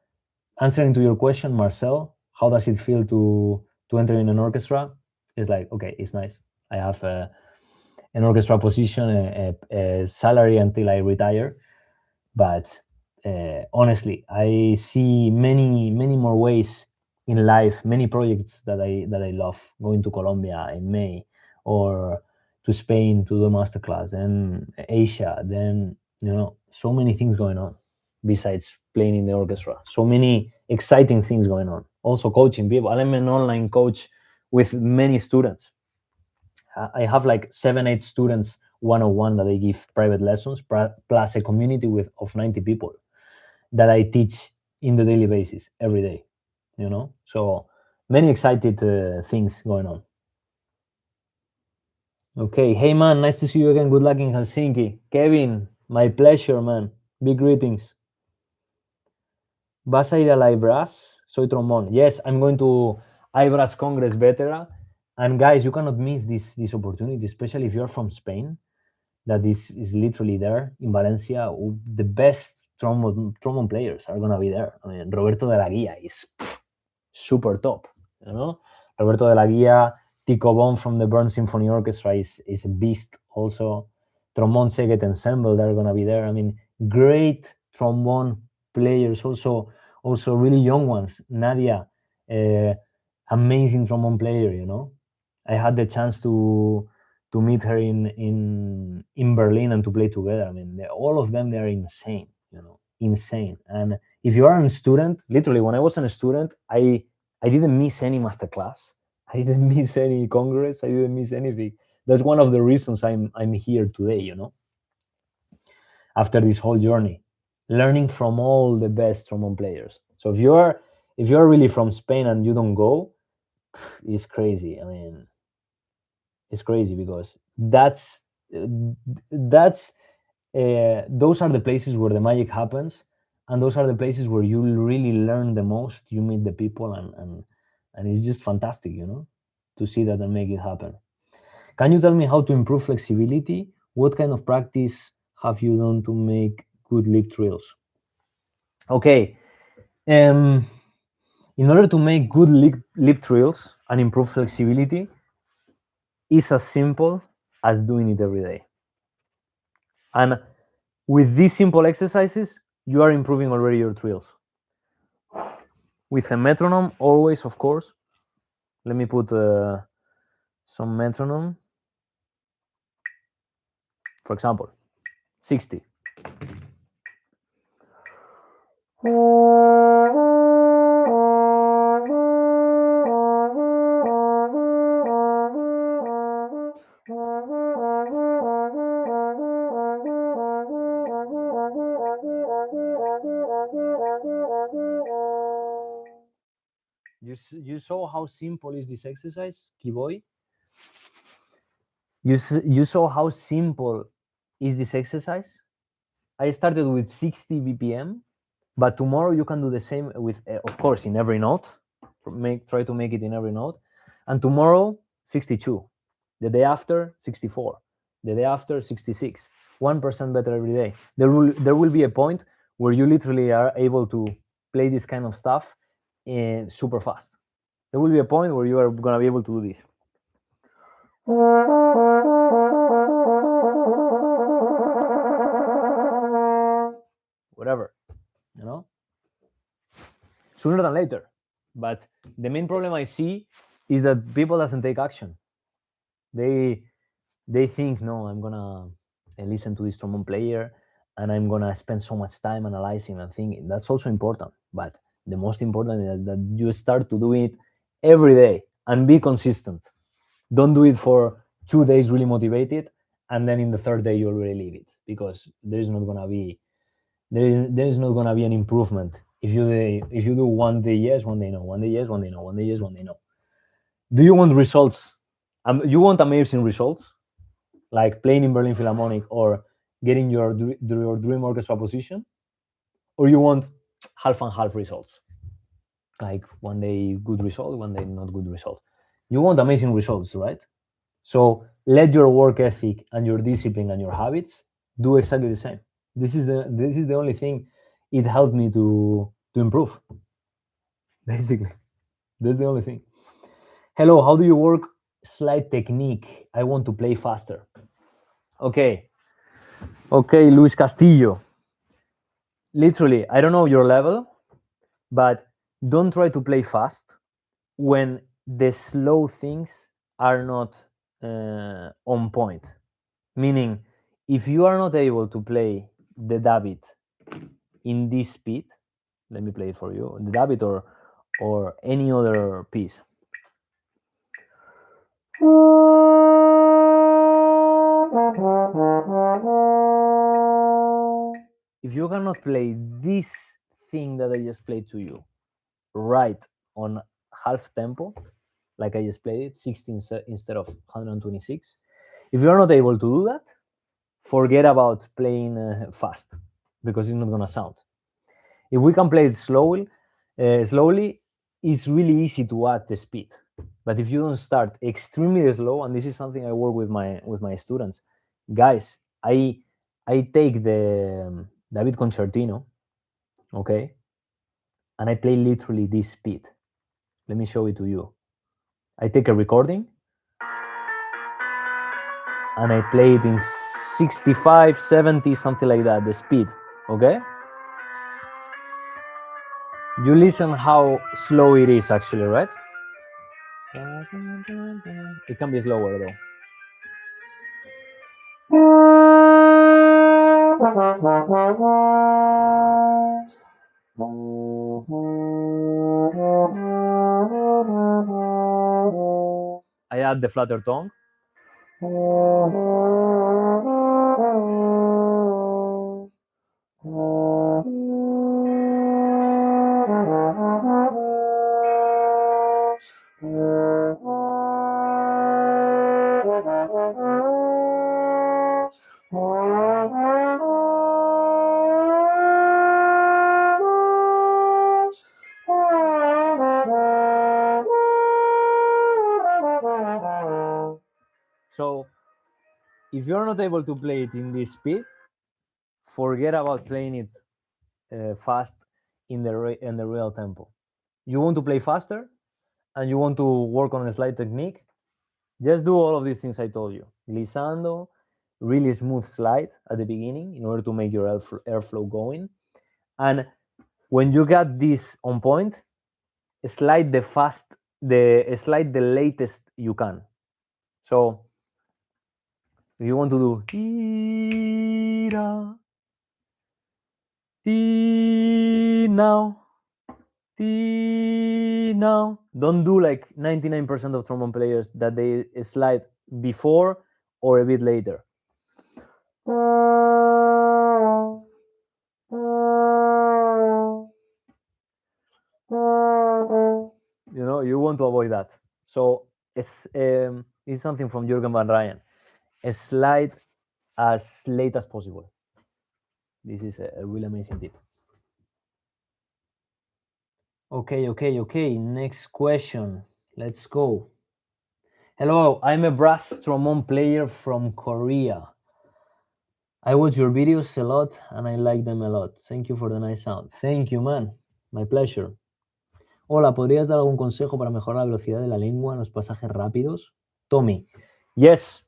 answering to your question, Marcel, how does it feel to enter in an orchestra? It's like, okay, it's nice. I have an orchestra position, a salary until I retire. But honestly, I see many more ways in life, many projects that I love. Going to Colombia in May, or to Spain to do a masterclass, then Asia, then so many things going on besides playing in the orchestra. So many exciting things going on. Also coaching people. I'm an online coach with many students. I have like 7 8 students 101 that I give private lessons, plus a community of 90 people that I teach in the daily basis every day. So many excited things going on. Okay, hey man, nice to see you again. Good luck in Helsinki. Kevin, my pleasure, man. Big greetings. ¿Vas a ir al IBRAS? Soy trombón. Yes, I'm going to IBRAS Congress Vetera. And guys, you cannot miss this opportunity, especially if you're from Spain. That is literally there in Valencia. The best trombone players are gonna be there. I mean, Roberto de la Guia is super top. Roberto de la Guia, Tico Bon from the Bern Symphony Orchestra is a beast. Also, Trombone Szeged Ensemble, they're gonna be there. I mean, great trombone players. Also really young ones. Nadia, amazing trombone player. I had the chance to meet her in Berlin and to play together. I mean, all of them, they're insane. And if you are a student, literally, when I was a student, I didn't miss any masterclass. I didn't miss any congress. I didn't miss anything. That's one of the reasons I'm here today. After this whole journey, learning from all the best trombone players. So if you're really from Spain and you don't go, it's crazy. I mean, it's crazy because that's those are the places where the magic happens, and those are the places where you really learn the most. You meet the people, and it's just fantastic, to see that and make it happen. Can you tell me how to improve flexibility? What kind of practice have you done to make good lip trills? Okay. In order to make good lip trills and improve flexibility, it's as simple as doing it every day. And with these simple exercises, you are improving already your trills. With a metronome, always, of course. Let me put some metronome. For example, 60. You saw how simple is this exercise, Kiboy? You saw how simple is this exercise? I started with 60 BPM, but tomorrow you can do the same with, of course, in every note. Try to make it in every note. And tomorrow, 62. The day after, 64. The day after, 66. 1% better every day. There will be a point where you literally are able to play this kind of stuff super fast. There will be a point where you are going to be able to do this. Whatever, you know, sooner than later. But the main problem I see is that people doesn't take action. They think, no, I'm gonna listen to this trombone player and I'm gonna spend so much time analyzing and thinking. That's also important, but the most important is that you start to do it every day and be consistent. Don't do it for 2 days really motivated and then in the third day you already leave it, because there is not gonna be an improvement if you do 1 day yes, 1 day no, 1 day yes, 1 day no, 1 day yes, 1 day no. Do you want results? You want amazing results, like playing in Berlin Philharmonic or getting your dream orchestra position, or you want half and half results, like 1 day good result, 1 day not good result? You want amazing results, right? So let your work ethic and your discipline and your habits do exactly the same. This is the only thing it helped me to improve. Basically, that's the only thing. Hello, how do you work slide technique? I want to play faster. Okay, Luis Castillo. Literally, I don't know your level, but don't try to play fast when the slow things are not on point. Meaning, if you are not able to play the David in this speed, let me play it for you, the David or any other piece. If you cannot play this thing that I just played to you right on half tempo, like I just played it, 16 instead of 126, if you're not able to do that, forget about playing fast, because it's not gonna sound. If we can play it slowly, it's really easy to add the speed. But if you don't start extremely slow, and this is something I work with my students, guys, I take the David Concertino, okay, and I play literally this speed. Let me show it to you. I take a recording and I play it in 65, 70, something like that, the speed, okay? You listen how slow it is actually, right? It can be slower though. I add the flatter tongue. So if you're not able to play it in this speed, forget about playing it fast in the real tempo. You want to play faster and you want to work on a slide technique, just do all of these things I told you. Glissando, really smooth slide at the beginning in order to make your airflow going. And when you got this on point, slide the latest you can. So if you want to do now, don't do like 99% of trombone players that they slide before or a bit later. You know, you want to avoid that. So it's something from Jürgen van Ryan. Slide as late as possible. This is a really amazing tip. Okay. Next question. Let's go. Hello, I'm a brass trombone player from Korea. I watch your videos a lot and I like them a lot. Thank you for the nice sound. Thank you, man. My pleasure. Hola, ¿podrías dar algún consejo para mejorar la velocidad de la lengua en los pasajes rápidos? Tommy. Yes.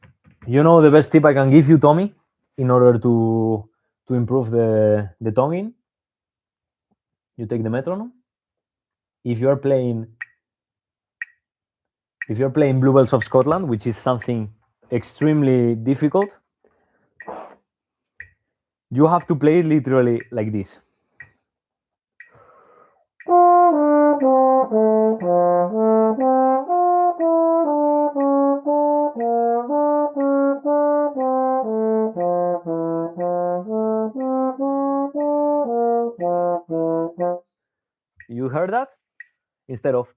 You know the best tip I can give you, Tommy, in order to improve the tonguing? You take the metronome. If you're playing Bluebells of Scotland, which is something extremely difficult, you have to play it literally like this. You heard that? Instead of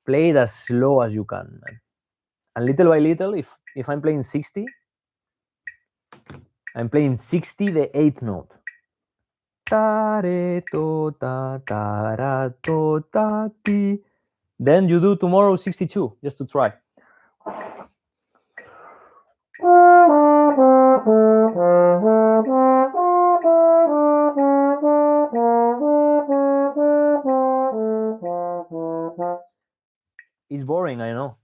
play it as slow as you can, man. And little by little, if I'm playing 60, I'm playing 60 the 8th note. Then you do tomorrow 62, just to try. It's boring, I know.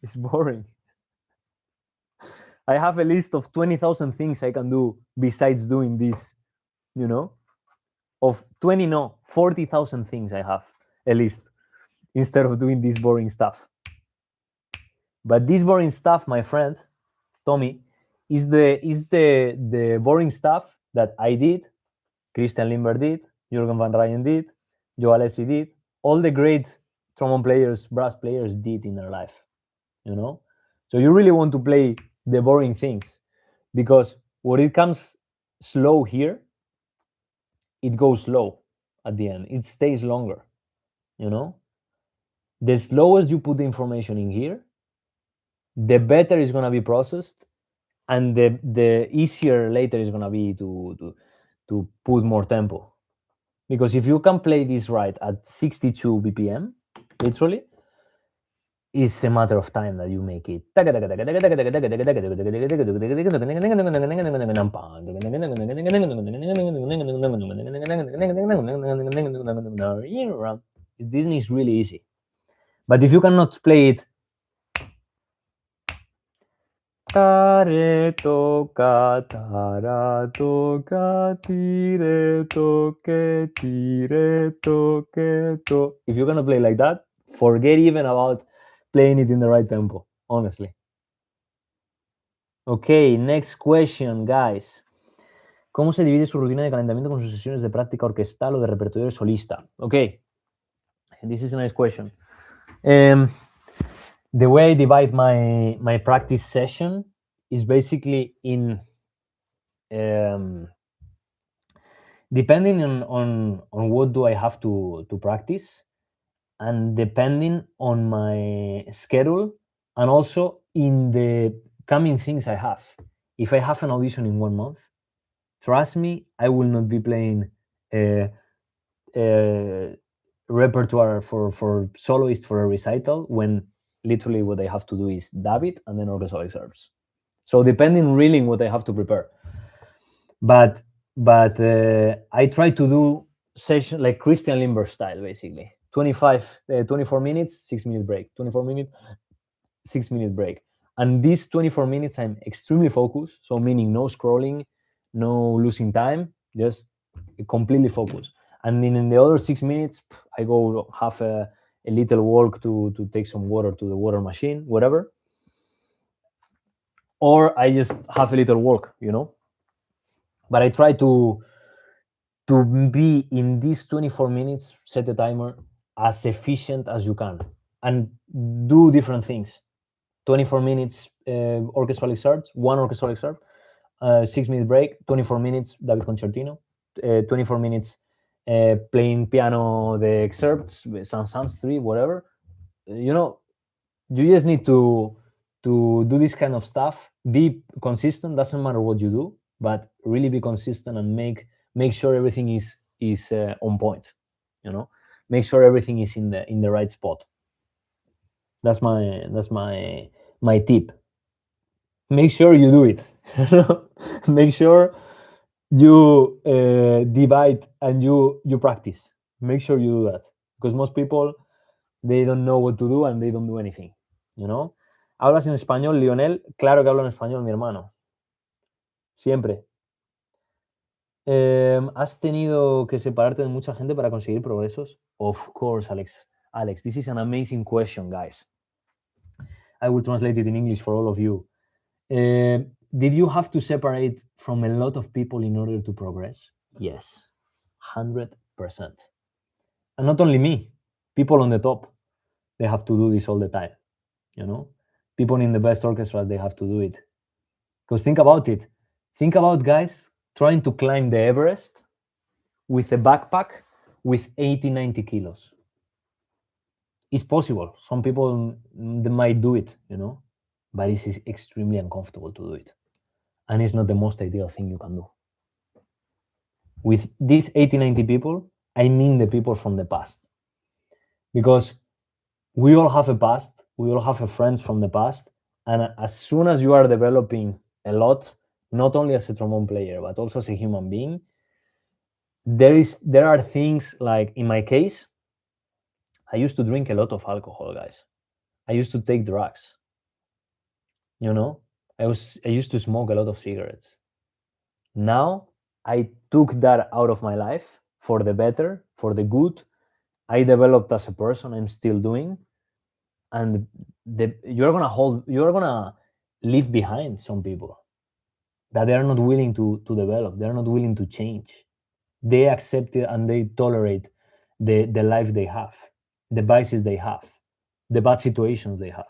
It's boring. I have a list of 20,000 things I can do besides doing this, you know? Of 40,000 things I have a list instead of doing this boring stuff. But this boring stuff, my friend, Tommy, is the boring stuff that I did, Christian Lindbergh did, Jürgen van Rijn did, Joe Alessi did, all the great trombone players, brass players did in their life, you know? So you really want to play the boring things, because when it comes slow here, it goes slow at the end. It stays longer, you know? The slowest you put the information in here, the better it's gonna be processed, and the easier later is gonna be to put more tempo. Because if you can play this right at 62 BPM, literally, it's a matter of time that you make it. This is really easy. But if you cannot play it, if you cannot play like that, forget even about playing it in the right tempo, honestly. Okay, next question, guys. ¿Cómo se divide su rutina de calentamiento con sus sesiones de práctica orquestal o de repertorio solista? Okay, this is a nice question. The way I divide my practice session is basically in depending on what do I have to practice, and depending on my schedule, and also in the coming things I have. If I have an audition in 1 month, trust me, I will not be playing repertoire for soloist for a recital, when literally what I have to do is dub it and then orchestral excerpts. So depending really on what I have to prepare. But I try to do session like Christian Lindbergh style, basically. 24 minutes, 6-minute break. 24 minutes, 6-minute break. And these 24 minutes, I'm extremely focused. So meaning no scrolling, no losing time, just completely focused. And in the other 6 minutes, I go have a little walk to take some water to the water machine, whatever. Or I just have a little walk, you know. But I try to be in these 24 minutes, set a timer, as efficient as you can, and do different things. 24 minutes orchestral excerpt, one orchestral excerpt, 6-minute break, 24 minutes David Concertino, 24 minutes playing piano the excerpts, Saint-Saëns 3, whatever. You know, You just need to do this kind of stuff. Be consistent. Doesn't matter what you do, but really be consistent and make sure everything is on point. You know, make sure everything is in the right spot. That's my tip. Make sure you do it. Make sure you divide and you practice. Make sure you do that, because most people, they don't know what to do and they don't do anything. You know. ¿Hablas en español, Lionel? Claro que hablo en español, mi hermano. Siempre. ¿Has tenido que separarte de mucha gente para conseguir progresos? Of course, Alex. Alex, this is an amazing question, guys. I will translate it in English for all of you. Did you have to separate from a lot of people in order to progress? Yes, 100%. And not only me, people on the top, they have to do this all the time. You know, people in the best orchestras, they have to do it. Because think about it. Think about guys trying to climb the Everest with a backpack with 80, 90 kilos. It's possible. Some people, they might do it, you know, but it's extremely uncomfortable to do it. And it's not the most ideal thing you can do. With these 80, 90 people, I mean the people from the past. Because we all have a past, we all have friends from the past, and as soon as you are developing a lot, not only as a trombone player, but also as a human being, there are things like, in my case, I used to drink a lot of alcohol, guys. I used to take drugs. You know, I used to smoke a lot of cigarettes. Now I took that out of my life for the better, for the good. I developed as a person. I'm still doing, and you're gonna leave behind some people that they are not willing to develop. They're not willing to change. They accept it and they tolerate the life they have, the vices they have, the bad situations they have.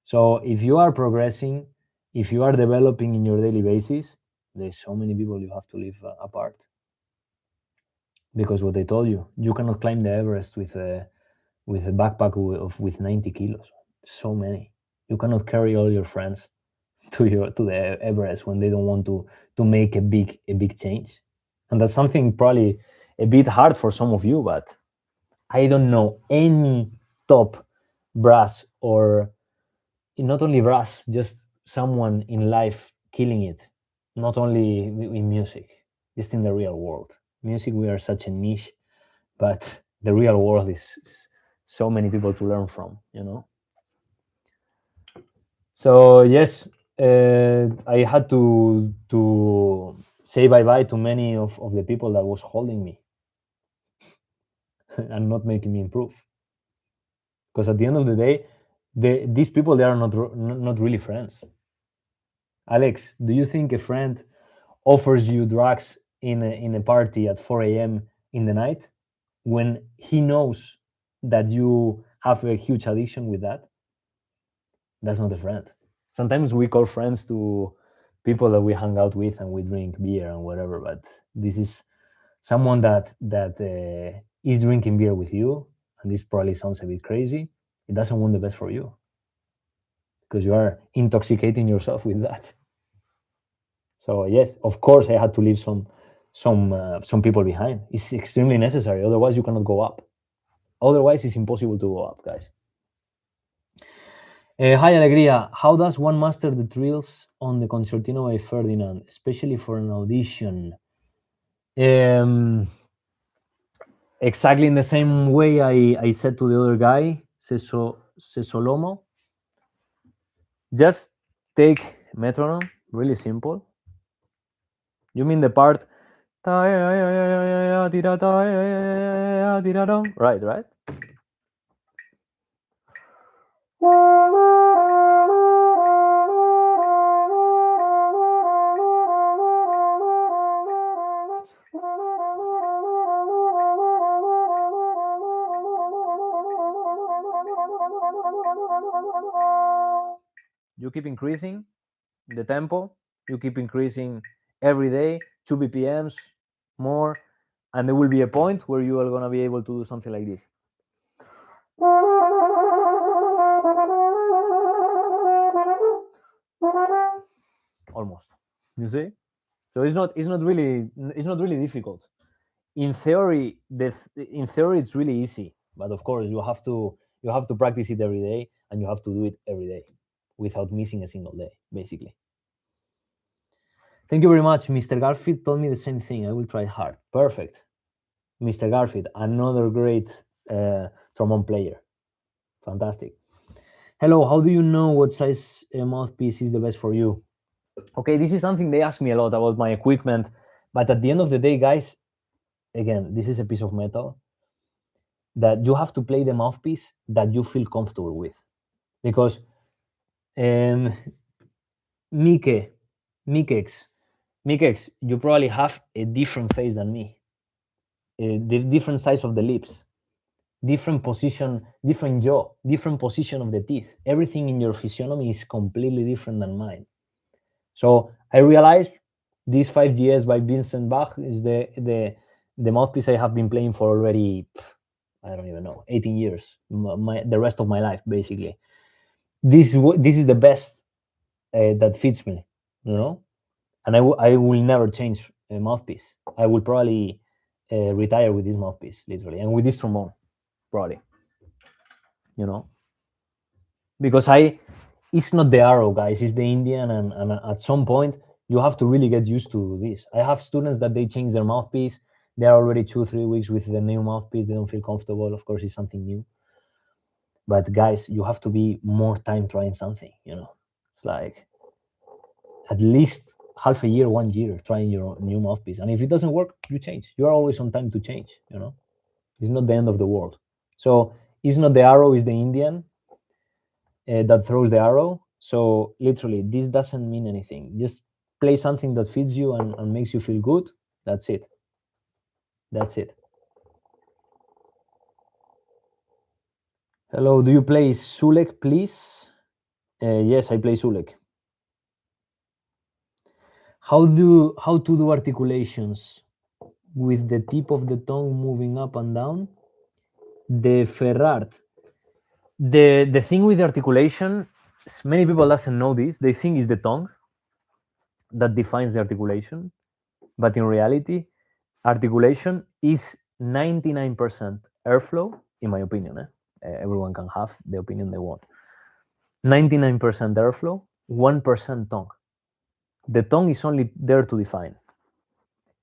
So if you are progressing, if you are developing in your daily basis, there's so many people you have to live apart. Because what I told you, you cannot climb the Everest with a backpack with 90 kilos. So many. You cannot carry all your friends to the Everest when they don't want to make a big change. And that's something probably a bit hard for some of you, but I don't know any top brass, or not only brass, just someone in life killing it, not only in music, just in the real world. Music, we are such a niche, but the real world is so many people to learn from, you know. So yes, I had to say bye-bye to many of the people that was holding me and not making me improve. Because at the end of the day, these people, they are not really friends. Alex, do you think a friend offers you drugs in a party at 4 a.m. in the night when he knows that you have a huge addiction with that? That's not a friend. Sometimes we call friends to people that we hang out with and we drink beer and whatever, but this is someone that is drinking beer with you, and this probably sounds a bit crazy. It doesn't want the best for you, because you are intoxicating yourself with that. So yes, of course, I had to leave some people behind. It's extremely necessary. Otherwise, you cannot go up. Otherwise, it's impossible to go up, guys. Hi, Alegría. How does one master the trills on the Concertino by Ferdinand, especially for an audition? Exactly in the same way I said to the other guy, Sesolomo. Just take metronome, really simple. You mean the part, right? You keep increasing the tempo, you keep increasing every day, 2 BPMs more, and there will be a point where you are going to be able to do something like this. almost. You see? So it's not really difficult. In theory, it's really easy, but of course you have to practice it every day, and you have to do it every day without missing a single day, basically. Thank you very much. Mr. Garfield told me the same thing. I will try hard. Perfect. Mr. Garfield, another great trombone player. Fantastic. Hello, how do you know what size mouthpiece is the best for you? Okay, this is something they ask me a lot about my equipment, but at the end of the day, guys, again, this is a piece of metal that you have to play the mouthpiece that you feel comfortable with. Because Mikex, you probably have a different face than me. The different size of the lips, different position, different jaw, different position of the teeth. Everything in your physiognomy is completely different than mine. So I realized this 5GS by Vincent Bach is the mouthpiece I have been playing for already, I don't even know, 18 years, the rest of my life, basically. This is the best that fits me, you know? And I will never change a mouthpiece. I will probably retire with this mouthpiece, literally, and with this trombone, probably, you know? Because it's not the arrow, guys, it's the Indian, and at some point, you have to really get used to this. I have students that they change their mouthpiece. They're already 2-3 weeks with the new mouthpiece. They don't feel comfortable. Of course, it's something new. But guys, you have to be more time trying something, you know? It's like at least half a year, 1 year trying your new mouthpiece. And if it doesn't work, you change. You are always on time to change, you know? It's not the end of the world. So it's not the arrow, it's the Indian that throws the arrow. So literally, this doesn't mean anything. Just play something that fits you and makes you feel good. That's it. That's it. Hello, do you play Sulek, please? Yes, I play Sulek. How to do articulations with the tip of the tongue moving up and down? The Ferrard. The thing with the articulation, many people doesn't know this. They think it's the tongue that defines the articulation, but in reality, articulation is 99% airflow, in my opinion. Everyone can have the opinion they want. 99% airflow, 1% tongue. The tongue is only there to define.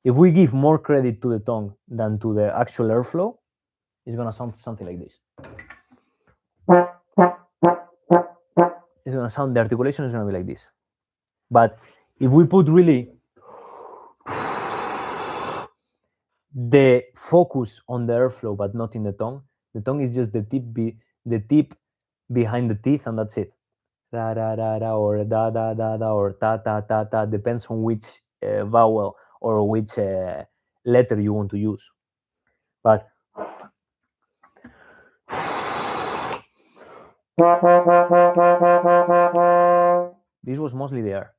If we give more credit to the tongue than to the actual airflow, it's gonna sound something like this. It's gonna sound, the articulation is gonna be like this. But if we put really the focus on the airflow but not in the tongue is just the tip behind the teeth, and that's it. Da da da da, or da da da da, or ta ta ta ta, depends on which vowel or which letter you want to use. But this was mostly the air,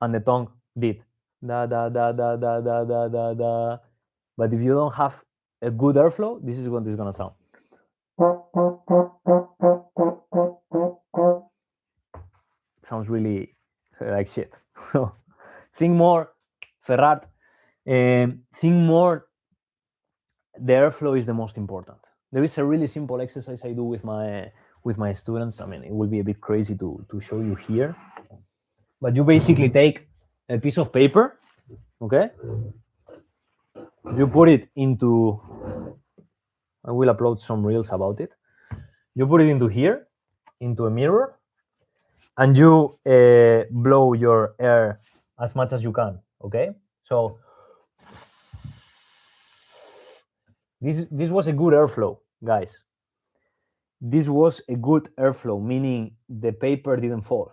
and the tongue did da da da da da da da da da. But if you don't have a good airflow, this is what it's gonna sound. It sounds really like shit. So think more, Ferrat. Think more. The airflow is the most important. There is a really simple exercise I do with my students. I mean, it will be a bit crazy to show you here, but you basically take a piece of paper, okay? You put it into, I will upload some reels about it. You put it into here, into a mirror, and you blow your air as much as you can, okay? So this was a good airflow, guys. This was a good airflow, meaning the paper didn't fall.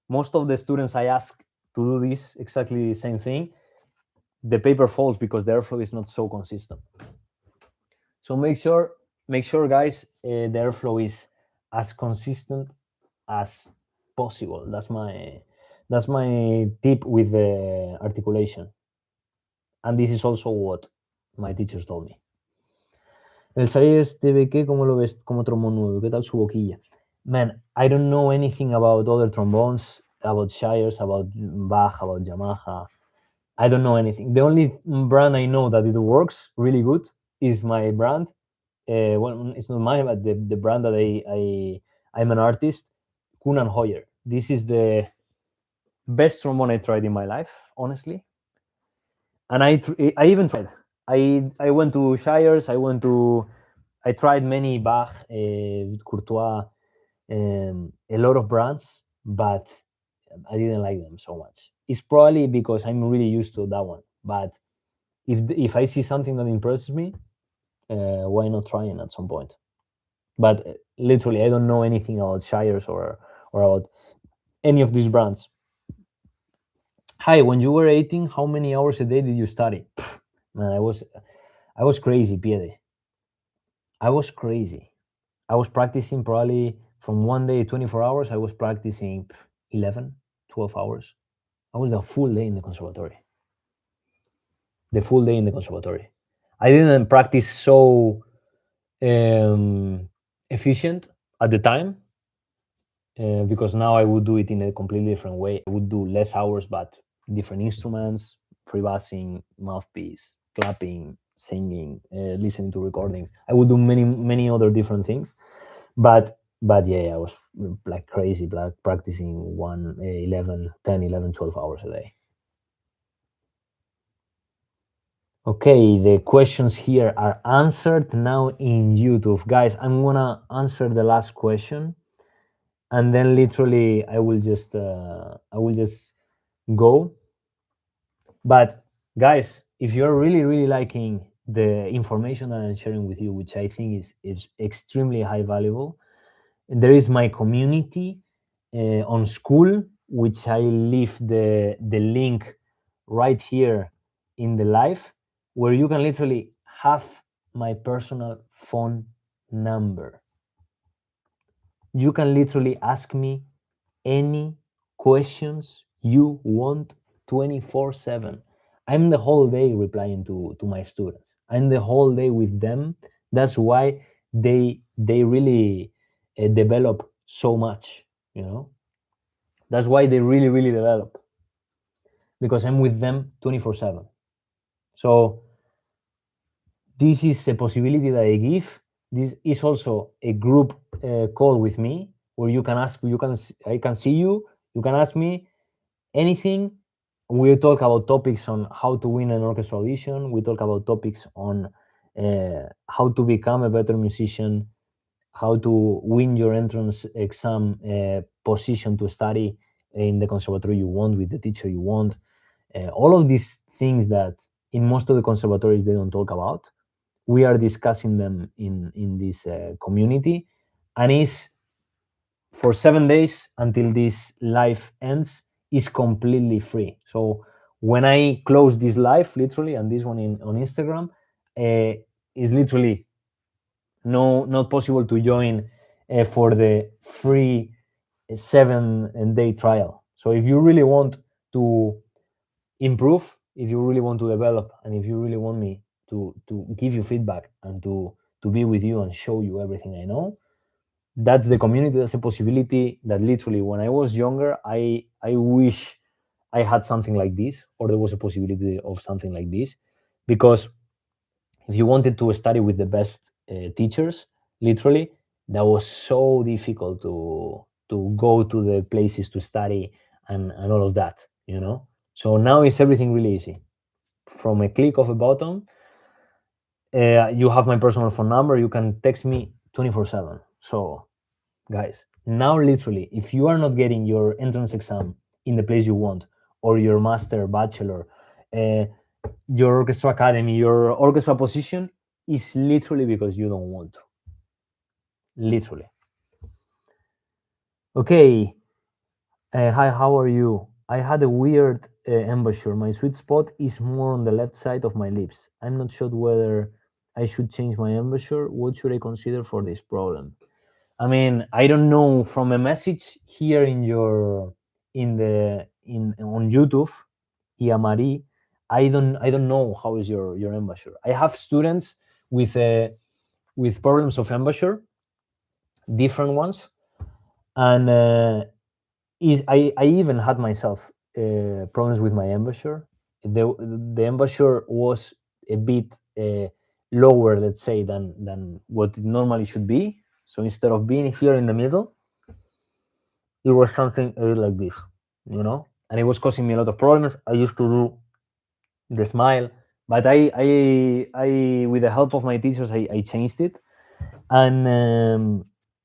Most of the students I ask to do this, exactly the same thing, the paper falls because the airflow is not so consistent. So make sure, guys, the airflow is as consistent as possible. That's my tip with the articulation. And this is also what my teachers told me. El salir TVK, ¿cómo lo ves como trombón nuevo? ¿Qué tal su boquilla? man, I don't know anything about other trombones, about Shires, about Bach, about Yamaha. I don't know anything. The only brand I know that it works really good is my brand. Well, it's not mine, but the brand that I'm an artist, Kuhn and Hoyer. This is the best trombone I tried in my life, honestly. And I even tried. I went to Shires. I tried many Bach, Courtois, a lot of brands, but I didn't like them so much. It's probably because I'm really used to that one. But if I see something that impresses me, why not trying at some point? But literally, I don't know anything about Shires or about any of these brands. Hi, when you were 18, how many hours a day did you study? Man, I was crazy, Piede. I was crazy. I was practicing probably from one day 24 hours. I was practicing 11, 12 hours. I was the full day in the conservatory. The full day in the conservatory. I didn't practice so efficient at the time, because now I would do it in a completely different way. I would do less hours, but different instruments, free bassing, mouthpiece, clapping, singing, listening to recordings. I would do many other different things, but yeah, I was like crazy, like practicing 11, 10, 11, 12 hours a day. Okay, the questions here are answered now in YouTube. Guys, I'm gonna answer the last question, and then literally I will just go. But guys, if you're really liking the information that I'm sharing with you, which I think is extremely high valuable, there is my community on School, which I leave the link right here in the live, where you can literally have my personal phone number. You can literally ask me any questions you want 24/7. I'm the whole day replying to my students. I'm the whole day with them. That's why they really develop so much, you know. That's why they really develop, because I'm with them 24/7. So this is a possibility that I give. This is also a group call with me, where you can ask, I can see you, you can ask me anything. We talk about topics on how to win an orchestra audition. We talk about topics on how to become a better musician, how to win your entrance exam position to study in the conservatory you want, with the teacher you want. All of these things that in most of the conservatories they don't talk about, we are discussing them in this community, and is for 7 days until this live ends, is completely free. So when I close this live, literally, and this one on Instagram, is literally not possible to join for the free 7-day trial. So if you really want to improve, if you really want to develop, and if you really want me to give you feedback and to be with you and show you everything I know, that's the community. That's a possibility that literally, when I was younger, I wish I had something like this, or there was a possibility of something like this. Because if you wanted to study with the best teachers, literally, that was so difficult to go to the places to study, and all of that, you know. So now it's everything really easy. From a click of a button, you have my personal phone number. You can text me 24/7. So guys, now literally, if you are not getting your entrance exam in the place you want, or your master, bachelor, uh, your orchestra academy, your orchestra position, is literally because you don't want to. Literally. Okay. Hi, how are you? I had a weird embouchure. My sweet spot is more on the left side of my lips. I'm not sure whether I should change my embouchure. What should I consider for this problem? I mean, I don't know, from a message here in on YouTube, Iamari, I don't know how is your embouchure. I have students with problems of embouchure, different ones. And I even had myself problems with my embouchure. The embouchure was a bit lower, let's say, than what it normally should be. So instead of being here in the middle, it was something a bit like this, and it was causing me a lot of problems. I used to do the smile, but I with the help of my teachers, I changed it, and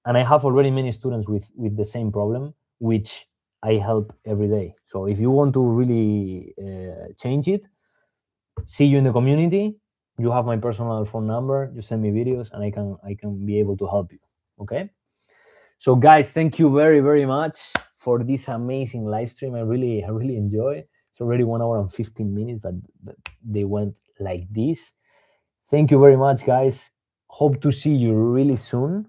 I have already many students with the same problem, which I help every day. So if you want to really change it, see you in the community. You have my personal phone number. You send me videos, and I can be able to help you. Okay. So guys, thank you very very much for this amazing live stream. I really enjoy. It's already 1 hour and 15 minutes, but they went like this. Thank you very much, guys. Hope to see you really soon.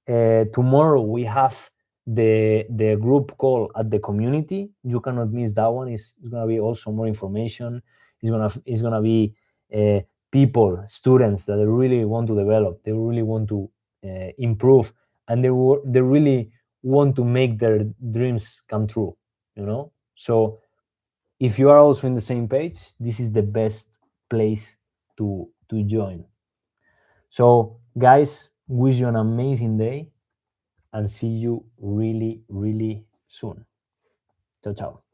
Tomorrow we have the group call at the community. You cannot miss that one. It's gonna be also more information. It's gonna be uh, people, students that they really want to develop. They really want to improve, and they really want to make their dreams come true. So if you are also in the same page, this is the best place to join. So guys, wish you an amazing day and see you really, really soon. Ciao, ciao.